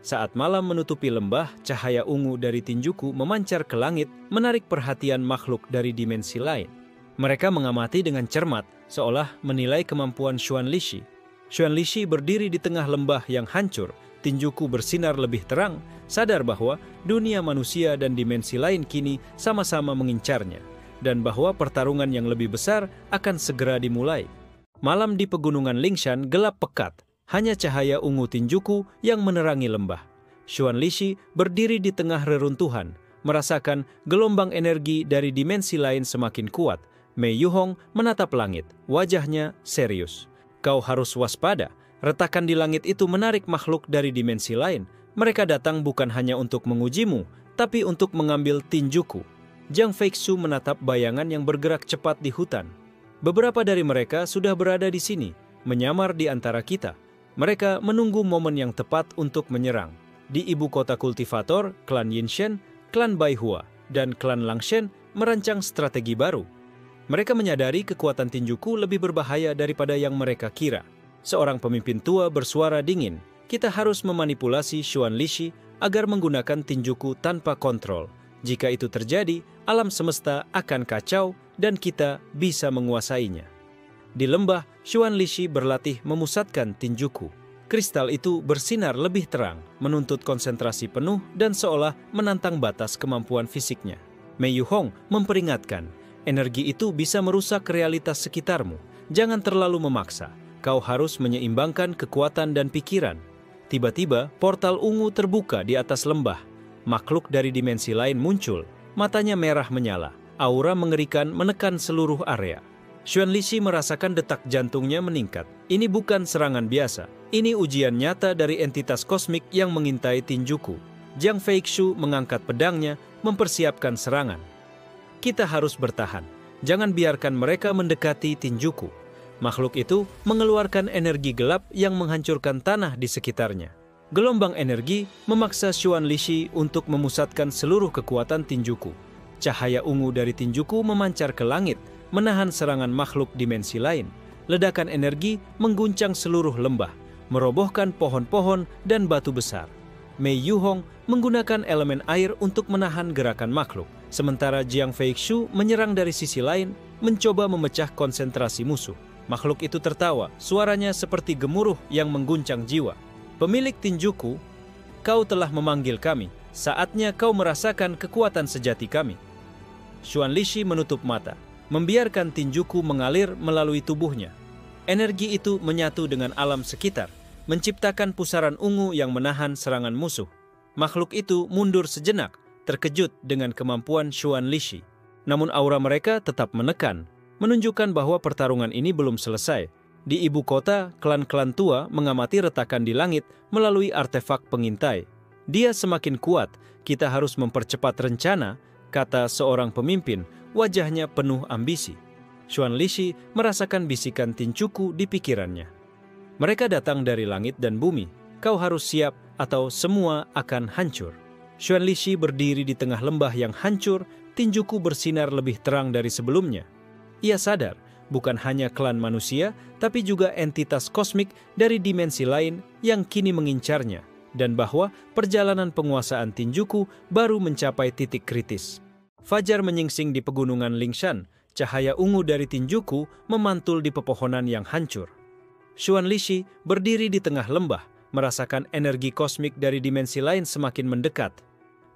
Saat malam menutupi lembah, cahaya ungu dari Tinjuku memancar ke langit, menarik perhatian makhluk dari dimensi lain. Mereka mengamati dengan cermat, seolah menilai kemampuan Xuan Lixi. Xuan Lixi berdiri di tengah lembah yang hancur. Tinjuku bersinar lebih terang, sadar bahwa dunia manusia dan dimensi lain kini sama-sama mengincarnya, dan bahwa pertarungan yang lebih besar akan segera dimulai. Malam di pegunungan Lingshan gelap pekat, hanya cahaya ungu Tinjuku yang menerangi lembah. Xuan Lixi berdiri di tengah reruntuhan, merasakan gelombang energi dari dimensi lain semakin kuat. Mei Yuhong menatap langit, wajahnya serius. "Kau harus waspada, retakan di langit itu menarik makhluk dari dimensi lain. Mereka datang bukan hanya untuk mengujimu, tapi untuk mengambil Tinjuku." Jiang Feixu menatap bayangan yang bergerak cepat di hutan. "Beberapa dari mereka sudah berada di sini, menyamar di antara kita. Mereka menunggu momen yang tepat untuk menyerang." Di ibu kota kultivator, klan Yinshen, klan Baihua, dan klan Langshen merancang strategi baru. Mereka menyadari kekuatan tinjuku lebih berbahaya daripada yang mereka kira. Seorang pemimpin tua bersuara dingin, "Kita harus memanipulasi Xuan Lixi agar menggunakan tinjuku tanpa kontrol. Jika itu terjadi, alam semesta akan kacau dan kita bisa menguasainya." Di lembah, Xuan Lixi berlatih memusatkan tinjuku. Kristal itu bersinar lebih terang, menuntut konsentrasi penuh dan seolah menantang batas kemampuan fisiknya. Mei Yuhong memperingatkan, "Energi itu bisa merusak realitas sekitarmu. Jangan terlalu memaksa. Kau harus menyeimbangkan kekuatan dan pikiran." Tiba-tiba, portal ungu terbuka di atas lembah. Makhluk dari dimensi lain muncul. Matanya merah menyala. Aura mengerikan menekan seluruh area. Xuan Lixi merasakan detak jantungnya meningkat. Ini bukan serangan biasa. Ini ujian nyata dari entitas kosmik yang mengintai tinjuku. Jiang Feixu mengangkat pedangnya, mempersiapkan serangan. Kita harus bertahan. Jangan biarkan mereka mendekati tinjuku. Makhluk itu mengeluarkan energi gelap yang menghancurkan tanah di sekitarnya. Gelombang energi memaksa Xuan Lixi untuk memusatkan seluruh kekuatan tinjuku. Cahaya ungu dari tinjuku memancar ke langit, menahan serangan makhluk dimensi lain. Ledakan energi mengguncang seluruh lembah, merobohkan pohon-pohon dan batu besar. Mei Yuhong menggunakan elemen air untuk menahan gerakan makhluk, sementara Jiang Feixu menyerang dari sisi lain, mencoba memecah konsentrasi musuh. Makhluk itu tertawa, suaranya seperti gemuruh yang mengguncang jiwa. "Pemilik tinjuku, kau telah memanggil kami. Saatnya kau merasakan kekuatan sejati kami." Xuan Lixi menutup mata, membiarkan tinjuku mengalir melalui tubuhnya. Energi itu menyatu dengan alam sekitar, menciptakan pusaran ungu yang menahan serangan musuh. Makhluk itu mundur sejenak, terkejut dengan kemampuan Xuan Lixi. Namun aura mereka tetap menekan, menunjukkan bahwa pertarungan ini belum selesai. Di ibu kota, klan-klan tua mengamati retakan di langit melalui artefak pengintai. "Dia semakin kuat, kita harus mempercepat rencana," kata seorang pemimpin, wajahnya penuh ambisi. Xuan Lixi merasakan bisikan tinjuku di pikirannya. "Mereka datang dari langit dan bumi. Kau harus siap atau semua akan hancur." Xuan Lixi berdiri di tengah lembah yang hancur, tinjuku bersinar lebih terang dari sebelumnya. Ia sadar, bukan hanya klan manusia, tapi juga entitas kosmik dari dimensi lain yang kini mengincarnya, dan bahwa perjalanan penguasaan tinjuku baru mencapai titik kritis. Fajar menyingsing di pegunungan Lingshan, cahaya ungu dari tinjuku memantul di pepohonan yang hancur. Xuan Lixi berdiri di tengah lembah, merasakan energi kosmik dari dimensi lain semakin mendekat.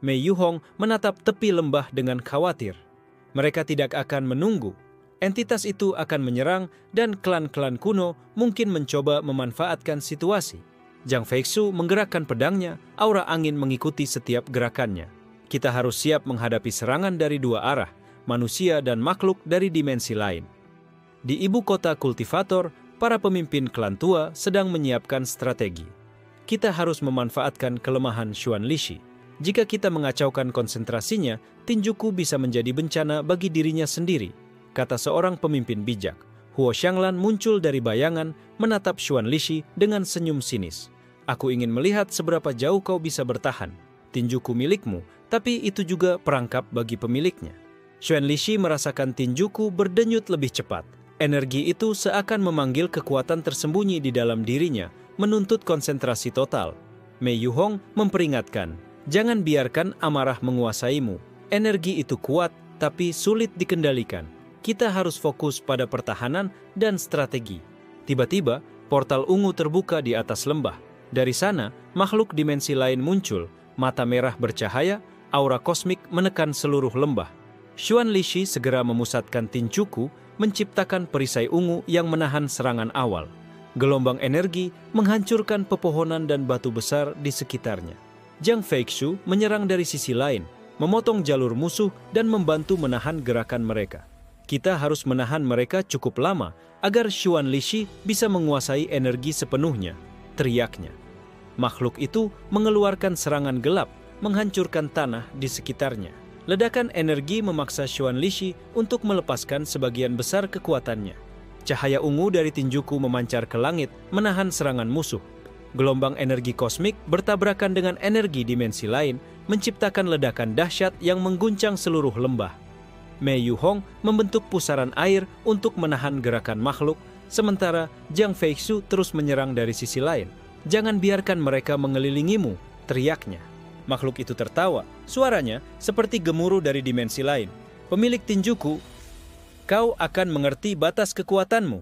Mei Yuhong menatap tepi lembah dengan khawatir. Mereka tidak akan menunggu. Entitas itu akan menyerang dan klan-klan kuno mungkin mencoba memanfaatkan situasi. Jiang Feixu menggerakkan pedangnya, aura angin mengikuti setiap gerakannya. Kita harus siap menghadapi serangan dari dua arah, manusia dan makhluk dari dimensi lain. Di ibu kota kultivator, para pemimpin klan tua sedang menyiapkan strategi. Kita harus memanfaatkan kelemahan Xuan Lixi. Jika kita mengacaukan konsentrasinya, tinjuku bisa menjadi bencana bagi dirinya sendiri, kata seorang pemimpin bijak. Huo Xianglan muncul dari bayangan, menatap Xuan Lixi dengan senyum sinis. "Aku ingin melihat seberapa jauh kau bisa bertahan. Tinjuku milikmu, tapi itu juga perangkap bagi pemiliknya." Xuan Lixi merasakan tinjuku berdenyut lebih cepat. Energi itu seakan memanggil kekuatan tersembunyi di dalam dirinya, menuntut konsentrasi total. Mei Yuhong memperingatkan, "Jangan biarkan amarah menguasaimu. Energi itu kuat, tapi sulit dikendalikan. Kita harus fokus pada pertahanan dan strategi." Tiba-tiba, portal ungu terbuka di atas lembah. Dari sana, makhluk dimensi lain muncul, mata merah bercahaya, aura kosmik menekan seluruh lembah. Xuan Lixi segera memusatkan tinjuku, menciptakan perisai ungu yang menahan serangan awal. Gelombang energi menghancurkan pepohonan dan batu besar di sekitarnya. Jiang Feixu menyerang dari sisi lain, memotong jalur musuh dan membantu menahan gerakan mereka. "Kita harus menahan mereka cukup lama agar Xuan Lixi bisa menguasai energi sepenuhnya," teriaknya. Makhluk itu mengeluarkan serangan gelap, menghancurkan tanah di sekitarnya. Ledakan energi memaksa Xuan Lixi untuk melepaskan sebagian besar kekuatannya. Cahaya ungu dari tinjuku memancar ke langit, menahan serangan musuh. Gelombang energi kosmik bertabrakan dengan energi dimensi lain, menciptakan ledakan dahsyat yang mengguncang seluruh lembah. Mei Yuhong membentuk pusaran air untuk menahan gerakan makhluk, sementara Jiang Feixu terus menyerang dari sisi lain. "Jangan biarkan mereka mengelilingimu," teriaknya. Makhluk itu tertawa, suaranya seperti gemuruh dari dimensi lain. "Pemilik tinjuku, kau akan mengerti batas kekuatanmu."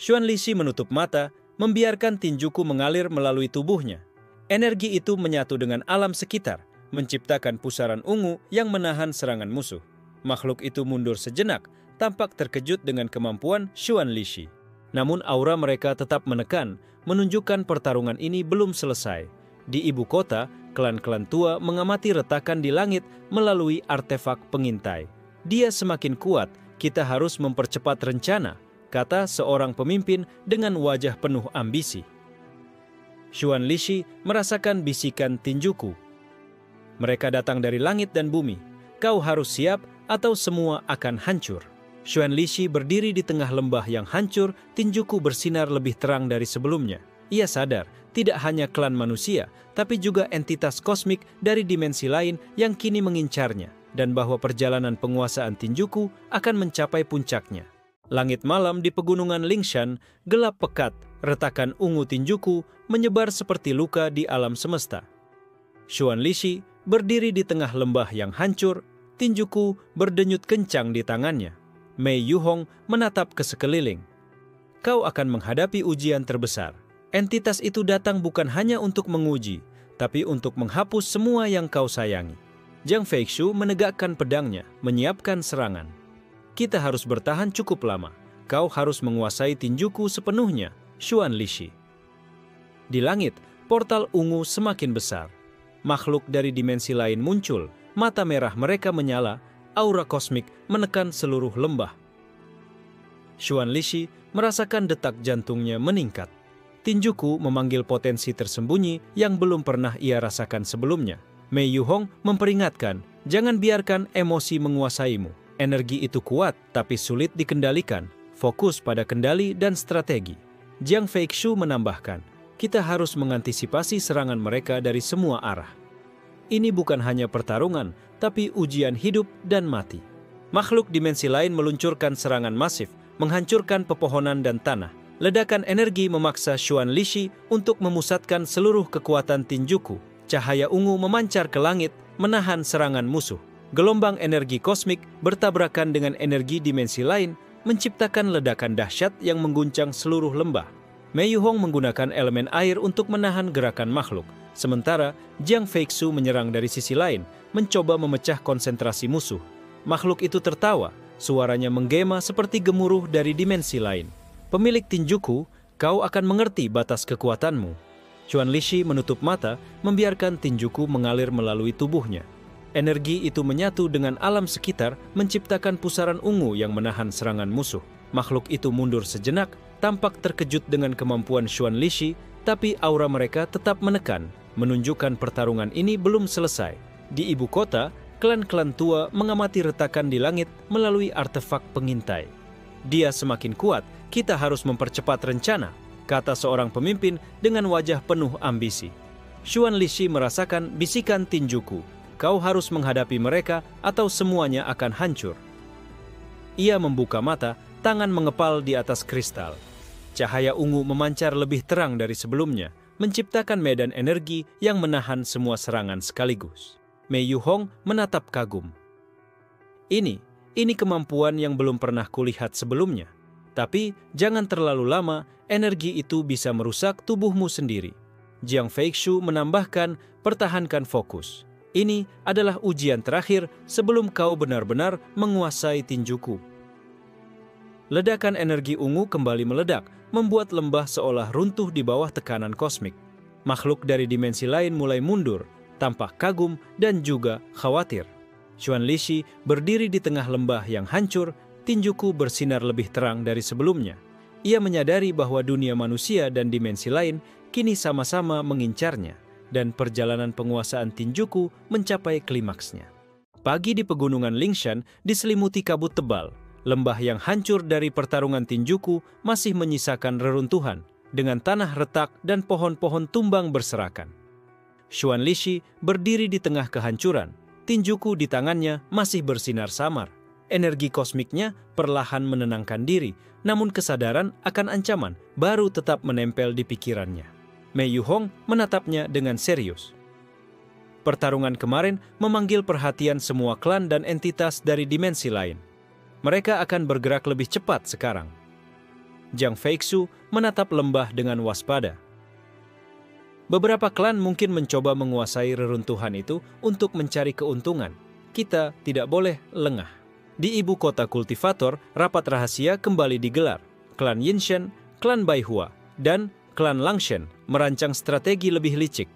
Xuan Lixi menutup mata, membiarkan tinjuku mengalir melalui tubuhnya. Energi itu menyatu dengan alam sekitar, menciptakan pusaran ungu yang menahan serangan musuh. Makhluk itu mundur sejenak, tampak terkejut dengan kemampuan Xuan Lixi. Namun aura mereka tetap menekan, menunjukkan pertarungan ini belum selesai. Di ibu kota, klan-klan tua mengamati retakan di langit melalui artefak pengintai. "Dia semakin kuat, kita harus mempercepat rencana," kata seorang pemimpin dengan wajah penuh ambisi. Xuan Lixi merasakan bisikan tinjuku. "Mereka datang dari langit dan bumi. Kau harus siap atau semua akan hancur." Xuan Lixi berdiri di tengah lembah yang hancur, tinjuku bersinar lebih terang dari sebelumnya. Ia sadar, tidak hanya klan manusia, tapi juga entitas kosmik dari dimensi lain yang kini mengincarnya, dan bahwa perjalanan penguasaan tinjuku akan mencapai puncaknya. Langit malam di pegunungan Lingshan gelap pekat, retakan ungu tinjuku menyebar seperti luka di alam semesta. Xuan Lixi berdiri di tengah lembah yang hancur, tinjuku berdenyut kencang di tangannya. Mei Yuhong menatap ke sekeliling. "Kau akan menghadapi ujian terbesar. Entitas itu datang bukan hanya untuk menguji, tapi untuk menghapus semua yang kau sayangi." Jiang Feixu menegakkan pedangnya, menyiapkan serangan. "Kita harus bertahan cukup lama. Kau harus menguasai tinjuku sepenuhnya," Xuan Lixi. Di langit, portal ungu semakin besar. Makhluk dari dimensi lain muncul, mata merah mereka menyala, aura kosmik menekan seluruh lembah. Xuan Lixi merasakan detak jantungnya meningkat. Tinjuku memanggil potensi tersembunyi yang belum pernah ia rasakan sebelumnya. Mei Yuhong memperingatkan, "Jangan biarkan emosi menguasaimu. Energi itu kuat tapi sulit dikendalikan. Fokus pada kendali dan strategi." Jiang Feixu menambahkan, "Kita harus mengantisipasi serangan mereka dari semua arah. Ini bukan hanya pertarungan, tapi ujian hidup dan mati." Makhluk dimensi lain meluncurkan serangan masif, menghancurkan pepohonan dan tanah. Ledakan energi memaksa Xuan Lixi untuk memusatkan seluruh kekuatan tinjuku. Cahaya ungu memancar ke langit, menahan serangan musuh. Gelombang energi kosmik bertabrakan dengan energi dimensi lain, menciptakan ledakan dahsyat yang mengguncang seluruh lembah. Mei Yuhong menggunakan elemen air untuk menahan gerakan makhluk, sementara Jiang Feixu menyerang dari sisi lain, mencoba memecah konsentrasi musuh. Makhluk itu tertawa, suaranya menggema seperti gemuruh dari dimensi lain. "Pemilik tinjuku, kau akan mengerti batas kekuatanmu." Xuan Lixi menutup mata, membiarkan tinjuku mengalir melalui tubuhnya. Energi itu menyatu dengan alam sekitar, menciptakan pusaran ungu yang menahan serangan musuh. Makhluk itu mundur sejenak, tampak terkejut dengan kemampuan Xuan Lixi, tapi aura mereka tetap menekan, menunjukkan pertarungan ini belum selesai. Di ibu kota, klan-klan tua mengamati retakan di langit melalui artefak pengintai. "Dia semakin kuat, kita harus mempercepat rencana," kata seorang pemimpin dengan wajah penuh ambisi. Xuan Lixi merasakan bisikan tinjuku, "Kau harus menghadapi mereka atau semuanya akan hancur." Ia membuka mata, tangan mengepal di atas kristal. Cahaya ungu memancar lebih terang dari sebelumnya, menciptakan medan energi yang menahan semua serangan sekaligus. Mei Yuhong menatap kagum. Ini kemampuan yang belum pernah kulihat sebelumnya. Tapi jangan terlalu lama, energi itu bisa merusak tubuhmu sendiri. Jiang Feixu menambahkan, "Pertahankan fokus. Ini adalah ujian terakhir sebelum kau benar-benar menguasai tinjuku." Ledakan energi ungu kembali meledak, membuat lembah seolah runtuh di bawah tekanan kosmik. Makhluk dari dimensi lain mulai mundur, tampak kagum dan juga khawatir. Xuan Lixi berdiri di tengah lembah yang hancur, tinjuku bersinar lebih terang dari sebelumnya. Ia menyadari bahwa dunia manusia dan dimensi lain kini sama-sama mengincarnya, dan perjalanan penguasaan tinjuku mencapai klimaksnya. Pagi di pegunungan Lingshan diselimuti kabut tebal. Lembah yang hancur dari pertarungan tinjuku masih menyisakan reruntuhan, dengan tanah retak dan pohon-pohon tumbang berserakan. Xuan Lixi berdiri di tengah kehancuran. Tinjuku di tangannya masih bersinar samar. energi kosmiknya perlahan menenangkan diri, namun kesadaran akan ancaman baru tetap menempel di pikirannya. Mei Yuhong menatapnya dengan serius. Pertarungan kemarin memanggil perhatian semua klan dan entitas dari dimensi lain. Mereka akan bergerak lebih cepat sekarang. Jiang Feixu menatap lembah dengan waspada. Beberapa klan mungkin mencoba menguasai reruntuhan itu untuk mencari keuntungan. Kita tidak boleh lengah. Di ibu kota kultivator, rapat rahasia kembali digelar. Klan Yinshen, klan Baihua, dan klan Langshen merancang strategi lebih licik.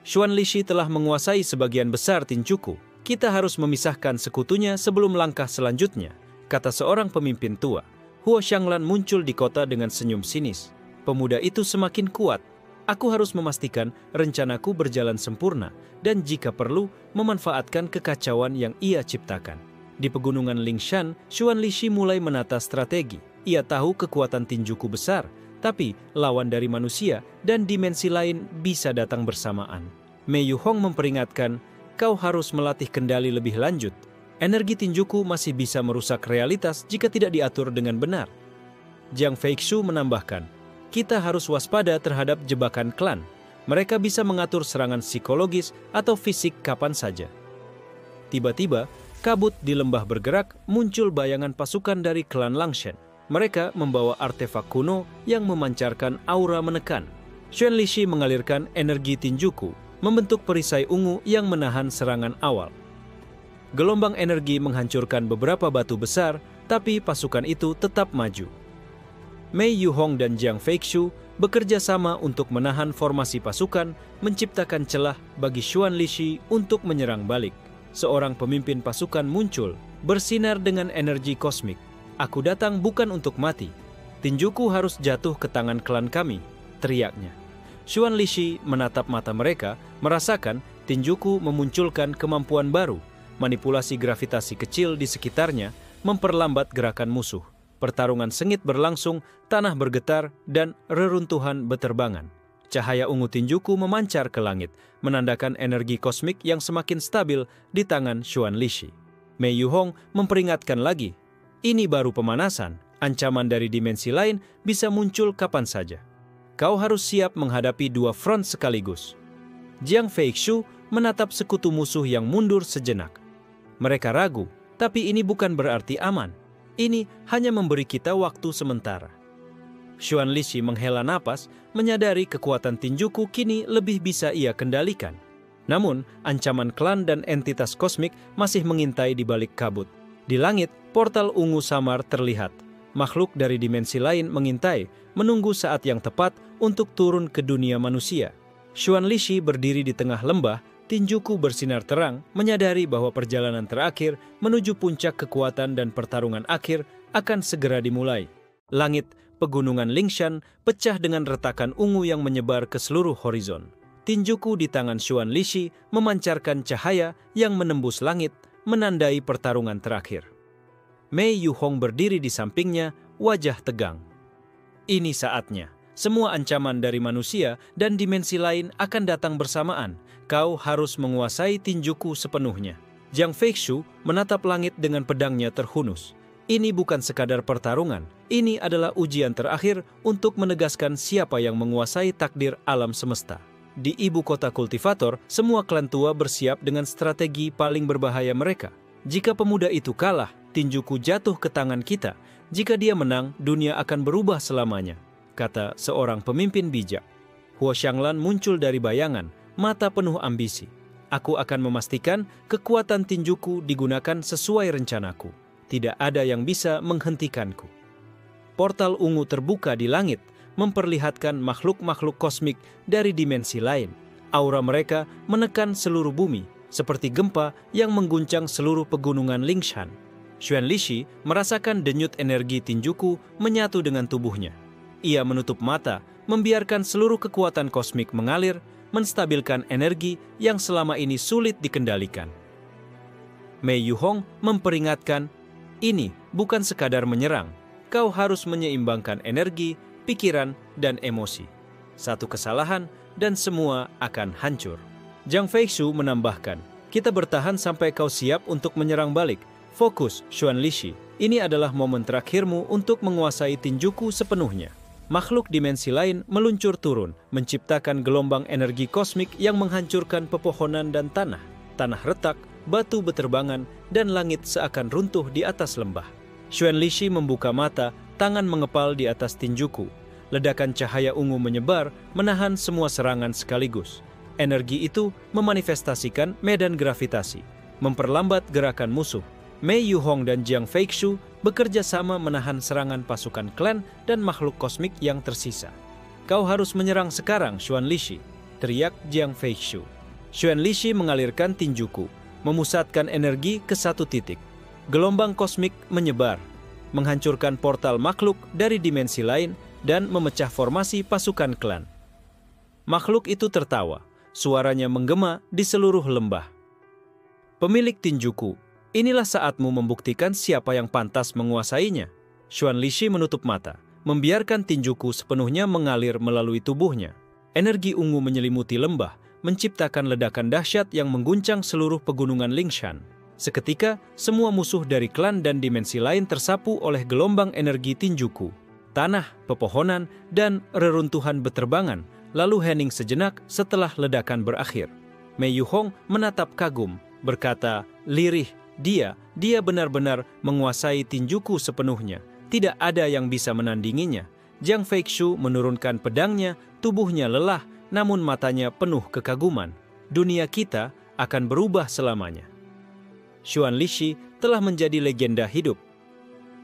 Xuan Lishi telah menguasai sebagian besar Tinjuku. Kita harus memisahkan sekutunya sebelum langkah selanjutnya, kata seorang pemimpin tua. Huo Xianglan muncul di kota dengan senyum sinis. Pemuda itu semakin kuat. Aku harus memastikan rencanaku berjalan sempurna dan jika perlu memanfaatkan kekacauan yang ia ciptakan. Di pegunungan Lingshan, Xuan Lishi mulai menata strategi. Ia tahu kekuatan Tinjuku besar, tapi lawan dari manusia dan dimensi lain bisa datang bersamaan. Mei Yuhong memperingatkan, kau harus melatih kendali lebih lanjut. Energi Tinjuku masih bisa merusak realitas jika tidak diatur dengan benar. Jiang Feixu menambahkan, kita harus waspada terhadap jebakan klan. Mereka bisa mengatur serangan psikologis atau fisik kapan saja. Tiba-tiba, kabut di lembah bergerak, muncul bayangan pasukan dari klan Langshen. Mereka membawa artefak kuno yang memancarkan aura menekan. Xuan Lishi mengalirkan energi Tinjuku, membentuk perisai ungu yang menahan serangan awal. Gelombang energi menghancurkan beberapa batu besar, tapi pasukan itu tetap maju. Mei Yuhong dan Jiang Feixu bekerja sama untuk menahan formasi pasukan, menciptakan celah bagi Xuan Lishi untuk menyerang balik. Seorang pemimpin pasukan muncul, bersinar dengan energi kosmik. Aku datang bukan untuk mati. Tinjuku harus jatuh ke tangan klan kami, teriaknya. Xuan Lishi menatap mata mereka, merasakan Tinjuku memunculkan kemampuan baru. Manipulasi gravitasi kecil di sekitarnya memperlambat gerakan musuh. Pertarungan sengit berlangsung, tanah bergetar, dan reruntuhan beterbangan. Cahaya ungu Tinjuku memancar ke langit, menandakan energi kosmik yang semakin stabil di tangan Xuan Lishi. Mei Yuhong memperingatkan lagi, ini baru pemanasan, ancaman dari dimensi lain bisa muncul kapan saja. Kau harus siap menghadapi dua front sekaligus. Jiang Feixu menatap sekutu musuh yang mundur sejenak. Mereka ragu, tapi ini bukan berarti aman. Ini hanya memberi kita waktu sementara. Xuan Lishi menghela napas, menyadari kekuatan Tinjuku kini lebih bisa ia kendalikan. Namun, ancaman klan dan entitas kosmik masih mengintai di balik kabut. Di langit, portal ungu samar terlihat. Makhluk dari dimensi lain mengintai, menunggu saat yang tepat untuk turun ke dunia manusia. Xuan Lishi berdiri di tengah lembah, Tinjuku bersinar terang, menyadari bahwa perjalanan terakhir menuju puncak kekuatan dan pertarungan akhir akan segera dimulai. Langit, pegunungan Lingshan pecah dengan retakan ungu yang menyebar ke seluruh horizon. Tinjuku di tangan Xuan Lishi memancarkan cahaya yang menembus langit, menandai pertarungan terakhir. Mei Yuhong berdiri di sampingnya, wajah tegang. Ini saatnya. Semua ancaman dari manusia dan dimensi lain akan datang bersamaan. Kau harus menguasai Tinjuku sepenuhnya. Jiang Feixu menatap langit dengan pedangnya terhunus. Ini bukan sekadar pertarungan. Ini adalah ujian terakhir untuk menegaskan siapa yang menguasai takdir alam semesta. Di ibu kota kultivator, semua klan tua bersiap dengan strategi paling berbahaya mereka. Jika pemuda itu kalah, Tinjuku jatuh ke tangan kita. Jika dia menang, dunia akan berubah selamanya, kata seorang pemimpin bijak. Huo Xianglan muncul dari bayangan, mata penuh ambisi. Aku akan memastikan kekuatan Tinjuku digunakan sesuai rencanaku. Tidak ada yang bisa menghentikanku. Portal ungu terbuka di langit, memperlihatkan makhluk-makhluk kosmik dari dimensi lain. Aura mereka menekan seluruh bumi, seperti gempa yang mengguncang seluruh pegunungan Lingshan. Xuan Lishi merasakan denyut energi Tinjuku menyatu dengan tubuhnya. Ia menutup mata, membiarkan seluruh kekuatan kosmik mengalir, menstabilkan energi yang selama ini sulit dikendalikan. Mei Yuhong memperingatkan, ini bukan sekadar menyerang. Kau harus menyeimbangkan energi, pikiran, dan emosi. Satu kesalahan dan semua akan hancur. Jiang Feixu menambahkan, kita bertahan sampai kau siap untuk menyerang balik. Fokus, Xuan Lishi. Ini adalah momen terakhirmu untuk menguasai Tinjuku sepenuhnya. Makhluk dimensi lain meluncur turun, menciptakan gelombang energi kosmik yang menghancurkan pepohonan dan tanah. Tanah retak, batu beterbangan, dan langit seakan runtuh di atas lembah. Xuan Lishi membuka mata, tangan mengepal di atas Tinjuku. Ledakan cahaya ungu menyebar, menahan semua serangan sekaligus. Energi itu memanifestasikan medan gravitasi, memperlambat gerakan musuh. Mei Yuhong dan Jiang Feixu bekerja sama menahan serangan pasukan klan dan makhluk kosmik yang tersisa. "Kau harus menyerang sekarang, Xuan Lishi," teriak Jiang Feixu. Xuan Lishi mengalirkan Tinjuku, memusatkan energi ke satu titik. Gelombang kosmik menyebar, menghancurkan portal makhluk dari dimensi lain dan memecah formasi pasukan klan. Makhluk itu tertawa, suaranya menggema di seluruh lembah. "Pemilik Tinjuku, inilah saatmu membuktikan siapa yang pantas menguasainya." Xuan Lishi menutup mata, membiarkan Tinjuku sepenuhnya mengalir melalui tubuhnya. Energi ungu menyelimuti lembah, menciptakan ledakan dahsyat yang mengguncang seluruh pegunungan Lingshan. Seketika, semua musuh dari klan dan dimensi lain tersapu oleh gelombang energi Tinjuku. Tanah, pepohonan, dan reruntuhan beterbangan, lalu hening sejenak setelah ledakan berakhir. Mei Yuhong menatap kagum, berkata, "Lirih, dia benar-benar menguasai Tinjuku sepenuhnya. Tidak ada yang bisa menandinginya." Jiang Feixu menurunkan pedangnya, tubuhnya lelah, namun matanya penuh kekaguman. "Dunia kita akan berubah selamanya." Xuan Lishi telah menjadi legenda hidup.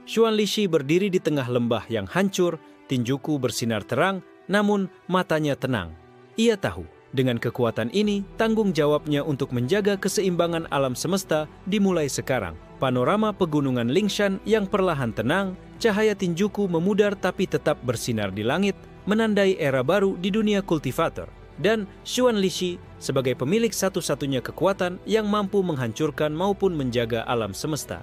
Xuan Lishi berdiri di tengah lembah yang hancur, Tinjuku bersinar terang, namun matanya tenang. Ia tahu, dengan kekuatan ini, tanggung jawabnya untuk menjaga keseimbangan alam semesta dimulai sekarang. Panorama pegunungan Lingshan yang perlahan tenang, cahaya Tinjuku memudar tapi tetap bersinar di langit, menandai era baru di dunia kultivator. Dan Xuan Lishi sebagai pemilik satu-satunya kekuatan yang mampu menghancurkan maupun menjaga alam semesta.